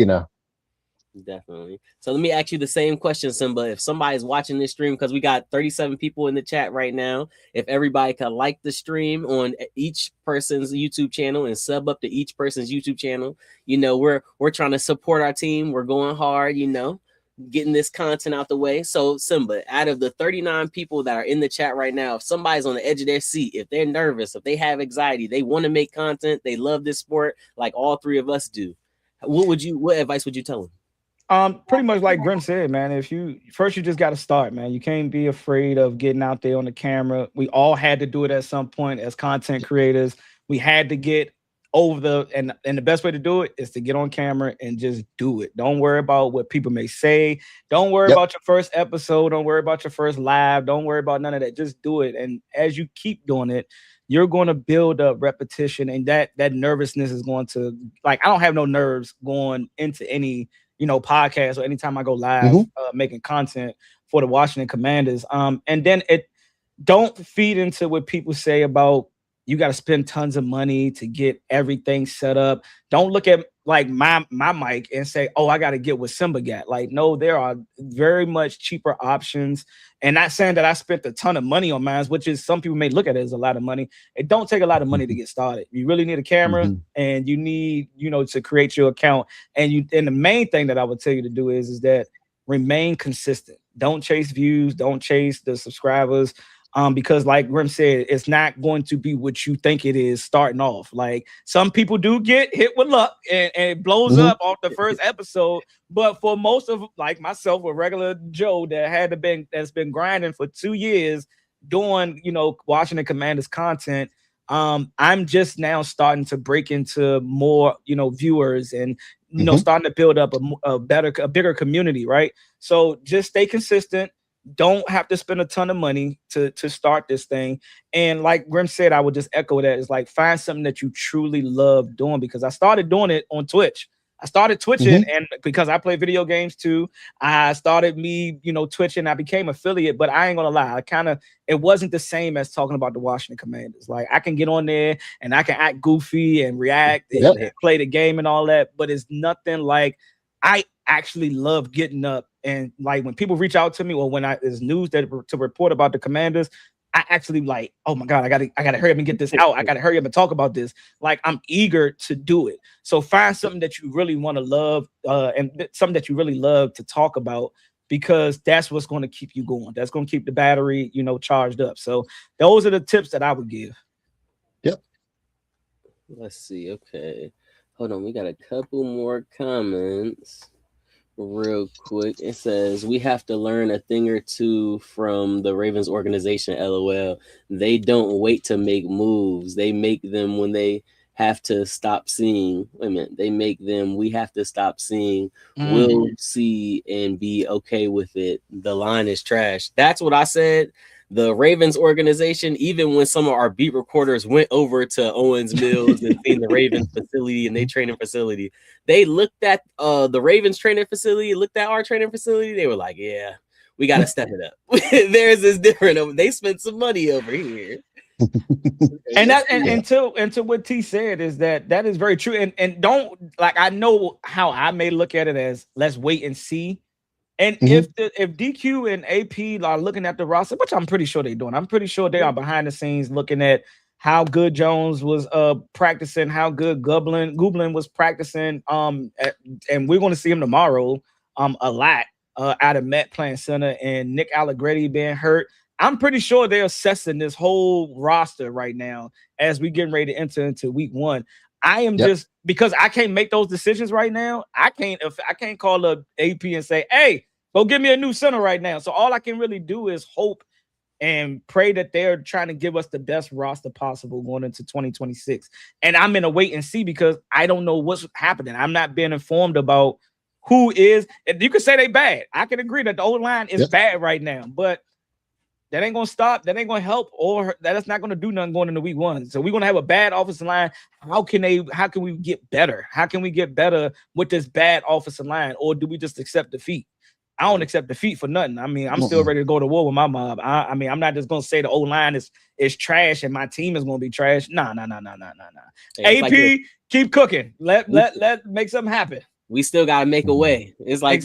Definitely. So let me ask you the same question, Simba. If somebody's watching this stream, because we got 37 people in the chat right now, if everybody could like the stream on each person's YouTube channel and sub up to each person's YouTube channel, we're trying to support our team. We're going hard, getting this content out the way. So Simba, out of the 39 people that are in the chat right now, if somebody's on the edge of their seat, if they're nervous, if they have anxiety, they want to make content, they love this sport like all three of us do, what advice would you tell them? Pretty much like Grim said, man, you just got to start, man. You can't be afraid of getting out there on the camera. We all had to do it at some point as content creators. We had to get over and the best way to do it is to get on camera and just do it. Don't worry about what people may say. Don't worry about your first episode. Don't worry about your first live. Don't worry about none of that. Just do it. And as you keep doing it, you're going to build up repetition, and that nervousness is going to, like, I don't have no nerves going into any podcast or anytime I go live making content for the Washington Commanders. And then don't feed into what people say about you got to spend tons of money to get everything set up. Don't look at like my mic and say, oh, I got to get what Simba got. Like, no, there are very much cheaper options. And not saying that I spent a ton of money on mine, which is some people may look at it as a lot of money. It don't take a lot of money to get started. You really need a camera and you need, to create your account. And the main thing that I would tell you to do is that remain consistent. Don't chase views. Don't chase the subscribers. Because like Grim said, it's not going to be what you think it is starting off. Like, some people do get hit with luck and it blows up off the first episode. But for most of, like myself, a regular Joe that's been grinding for 2 years doing, Washington Commanders content, I'm just now starting to break into more, viewers and, starting to build up a bigger community, right? So just stay consistent. Don't have to spend a ton of money to start this thing. And like Grim said, I would just echo that. It's like, find something that you truly love doing, because I started doing it on Twitch. I started twitching and because I play video games too, I started twitching. I became affiliate, but I ain't gonna lie. It wasn't the same as talking about the Washington Commanders. Like, I can get on there and I can act goofy and react and play the game and all that, but it's nothing like I actually love getting up. And like, when people reach out to me or when there's news to report about the Commanders, I actually like, oh my God, I gotta hurry up and get this out. I gotta hurry up and talk about this. Like, I'm eager to do it. So find something that you really want to love and something that you really love to talk about, because that's what's going to keep you going. That's going to keep the battery, charged up. So those are the tips that I would give. Yep. Let's see. Okay. Hold on. We got a couple more comments. Real quick, it says we have to learn a thing or two from the Ravens organization. LOL. They don't wait to make moves. They make them when they have to stop seeing. Wait a minute. They make them. We have to stop seeing. We'll see and be okay with it. The line is trash. That's what I said. The Ravens organization, even when some of our beat reporters went over to Owens Mills and seen the Ravens facility and their training facility, they looked at the Ravens training facility, looked at our training facility. They were like, yeah, we got to step it up. Theirs is different. They spent some money over here. And to what T said is that is very true. And don't, like, I know how I may look at it as, let's wait and see. And if DQ and AP are looking at the roster, which I'm pretty sure they're doing, I'm pretty sure they are behind the scenes looking at how good Jones was practicing, how good Gublin was practicing. And we're going to see him tomorrow a lot out of Met playing center, and Nick Allegretti being hurt. I'm pretty sure they're assessing this whole roster right now as we getting ready to enter into week 1. I am just because I can't make those decisions right now. I can't call up AP and say, hey, go give me a new center right now. So all I can really do is hope and pray that they're trying to give us the best roster possible going into 2026. And I'm in a wait and see because I don't know what's happening. I'm not being informed about who is. And you can say they bad. I can agree that the O-line is bad right now, but that ain't gonna stop. That ain't gonna help, or that's not gonna do nothing going into week 1. So we're gonna have a bad offensive line. How can we get better? How can we get better with this bad offensive line, or do we just accept defeat? I don't accept defeat for nothing. I mean, I'm still ready to go to war with my mob. I mean, I'm not just gonna say the O-line is trash and my team is gonna be trash. Nah. AP, like keep cooking. Let make something happen. We still gotta make a way. It's like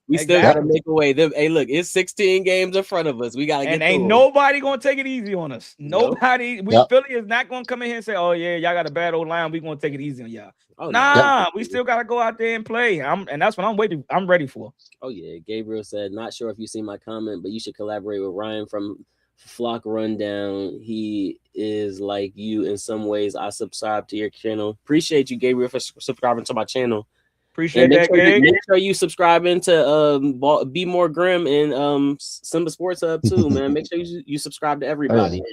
we still gotta make a way. Hey, look, it's 16 games in front of us. We gotta get. And ain't nobody gonna take it easy on us. Nobody. Philly is not gonna come in here and say, "Oh yeah, y'all got a bad old line. We gonna take it easy on y'all." We still gotta go out there and play. And that's what I'm waiting. I'm ready for. Oh yeah, Gabriel said, "Not sure if you see my comment, but you should collaborate with Ryan from Flock Rundown. He is like you in some ways. I subscribe to your channel. Appreciate you, Gabriel, for subscribing to my channel." Appreciate that, Gabe. Make sure you subscribing to Bmore.grim and SimbaSportsHub too, man. Make sure you subscribe to everybody.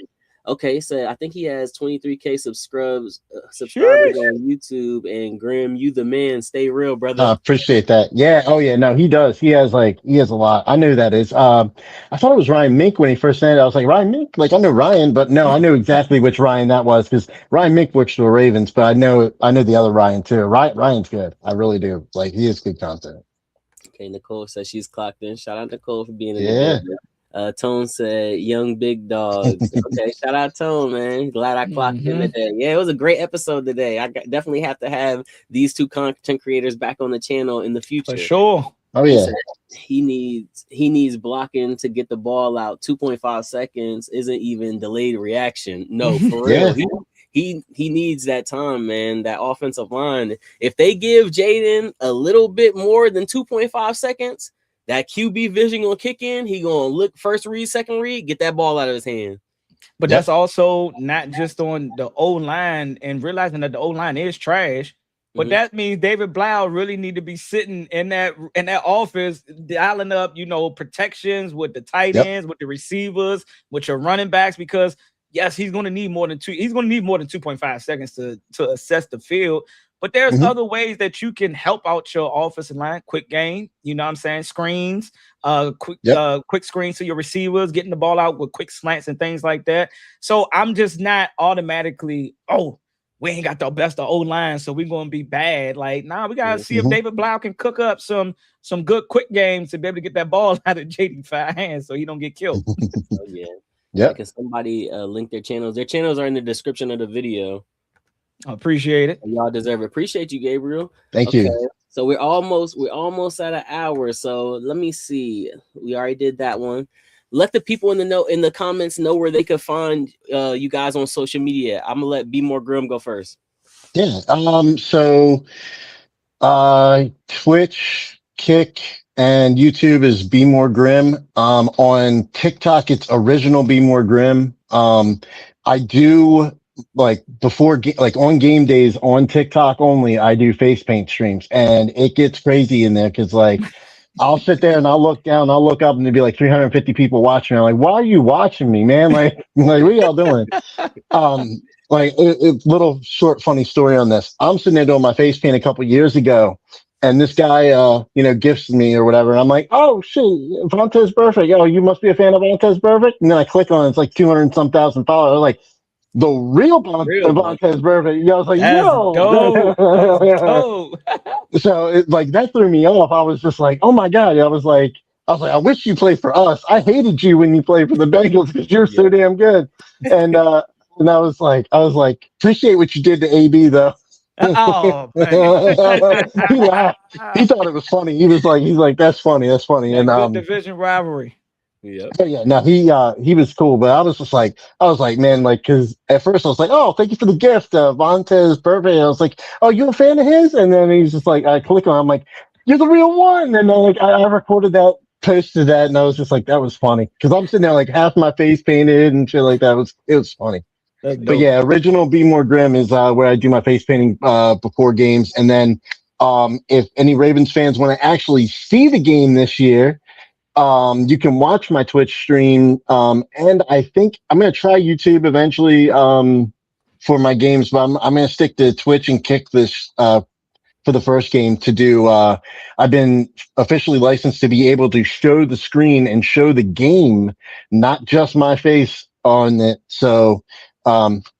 Okay, so I think he has 23K subscribers on YouTube. And Grim, you the man. Stay real, brother. Appreciate that. Yeah. Oh yeah. No, he does. He has a lot. I knew that is. I thought it was Ryan Mink when he first said it. I was like, Ryan Mink? Like I know Ryan, but no, I knew exactly which Ryan that was because Ryan Mink works for the Ravens, but I know the other Ryan too. Ryan's good. I really do. Like he is good content. Okay, Nicole says she's clocked in. Shout out Nicole for being in the video. Tone said, young big dogs. Okay, shout out Tone, man. Glad I clocked in today. Yeah, it was a great episode today. I definitely have to have these two content creators back on the channel in the future. For sure. Oh, yeah. He needs blocking to get the ball out. 2.5 seconds isn't even delayed reaction. No, for real. He needs that time, man. That offensive line. If they give Jaden a little bit more than 2.5 seconds, that QB vision gonna kick in. He gonna look first read, second read, get that ball out of his hand. But that's also not just on the O-line and realizing that the O-line is trash. But that means David Blau really need to be sitting in that office, dialing up, protections with the tight ends, with the receivers, with your running backs, because yes, he's going to need more than 2.5 seconds to assess the field. But there's other ways that you can help out your offensive line. Quick game, screens, quick screens to your receivers, getting the ball out with quick slants and things like that. So I'm just not automatically, we ain't got the best of O-line, so we're going to be bad. Like, we got to see if David Blau can cook up some good quick games to be able to get that ball out of JD5 hands so he don't get killed. Oh, yeah. Yeah. Can somebody link their channels? Their channels are in the description of the video. I appreciate it. Y'all deserve it. Appreciate you, Gabriel. Thank you. So we're almost at an hour. So let me see. We already did that one. Let the people in the comments know where they could find you guys on social media. I'm gonna let Bmore.grim go first. Yeah. So Twitch, Kick, and YouTube is Bmore.grim. On TikTok, it's original Bmore.grim. I do on game days on TikTok only, I do face paint streams, and it gets crazy in there because I'll sit there and I'll look down, I'll look up, and there'll be 350 people watching. I'm like, why are you watching me, man? Like what are y'all doing? Little short funny story on this. I'm sitting there doing my face paint a couple years ago, and this guy, gifts me or whatever. And I'm like, oh shit, Vontez Perfect. Oh, you must be a fan of Vontez Perfect. And then I click on it, it's 200 and some thousand followers. I was like, the real Vontez Perfect. I was like, yo. So that threw me off. I was just like, oh my God. I was like, I wish you played for us. I hated you when you played for the Bengals because you're so damn good. And I was like, appreciate what you did to AB though. Oh, He laughed. He thought it was funny. He's like, that's funny. That's funny. And good division rivalry. Yeah. Yeah. No, he was cool, but I was like, man, because at first I was like, oh, thank you for the gift, Vontez Perfect. I was like, oh, you a fan of his? And then he's just like, I click on, I'm like, you're the real one. And then I recorded that posted that, and I was just like, that was funny because I'm sitting there like half my face painted and shit like that. It was funny. But yeah, original Bmore.grim is where I do my face painting before games, and then if any Ravens fans want to actually see the game this year, you can watch my Twitch stream, and I think I'm gonna try YouTube eventually for my games, but I'm gonna stick to Twitch and Kick this for the first game to do. I've been officially licensed to be able to show the screen and show the game, not just my face on it. So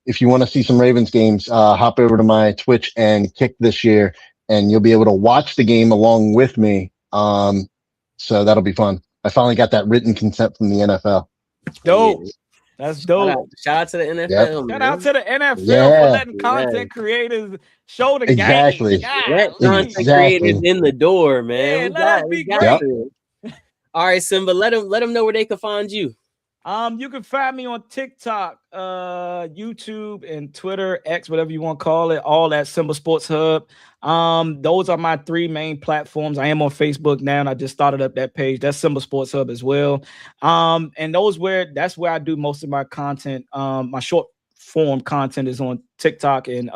if you want to see some Ravens games, hop over to my Twitch and Kick this year, and you'll be able to watch the game along with me. So that'll be fun. I finally got that written consent from the NFL. Dope. That's dope. Shout out to the NFL. Yep. Shout out to the NFL for letting content creators show the game. Let content creators in the door, man. Let us be great. All right, Simba, let them know where they can find you. You can find me on TikTok, YouTube, and Twitter, X, whatever you want to call it, all at SimbaSportsHub. Those are my 3 main platforms. I am on Facebook now, and I just started up that page. That's SimbaSportsHub as well. And that's where I do most of my content. My short form content is on TikTok and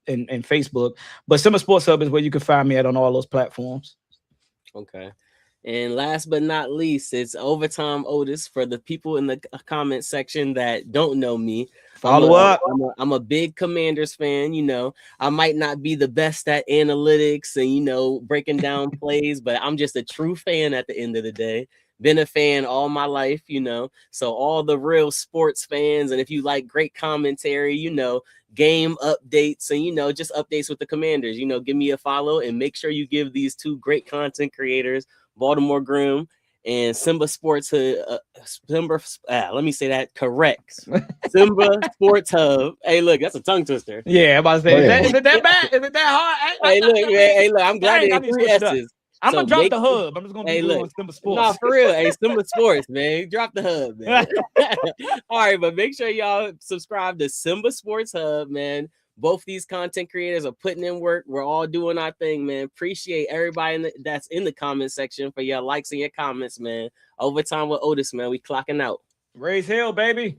Facebook. But SimbaSportsHub is where you can find me on all those platforms. Okay. And last but not least, it's OvertimeOtis for the people in the comment section that don't know me. Follow up. I'm a big Commanders fan. You know, I might not be the best at analytics and, you know, breaking down plays, but I'm just a true fan at the end of the day. Been a fan all my life, you know. So all the real sports fans, and if you like great commentary, you know, game updates and, you know, just updates with the Commanders, you know, give me a follow and make sure you give these 2 great content creators, Baltimore Grim and Simba Sports let me say that correct. Simba Sports Hub. Hey, look, that's a tongue twister. Yeah, I'm about to say, is it that bad? Is it that hard? Hey, look, man. Hey, look, I'm glad it's 3 S's. I'm gonna drop the hub. I'm just gonna be on Simba Sports. No, for real. Hey, Simba Sports, man. Drop the hub, man. All right, but make sure y'all subscribe to Simba Sports Hub, man. Both these content creators are putting in work. We're all doing our thing, man. Appreciate everybody that's in the comment section for your likes and your comments, man. Overtime with Otis, man. We clocking out. Raise hell, baby.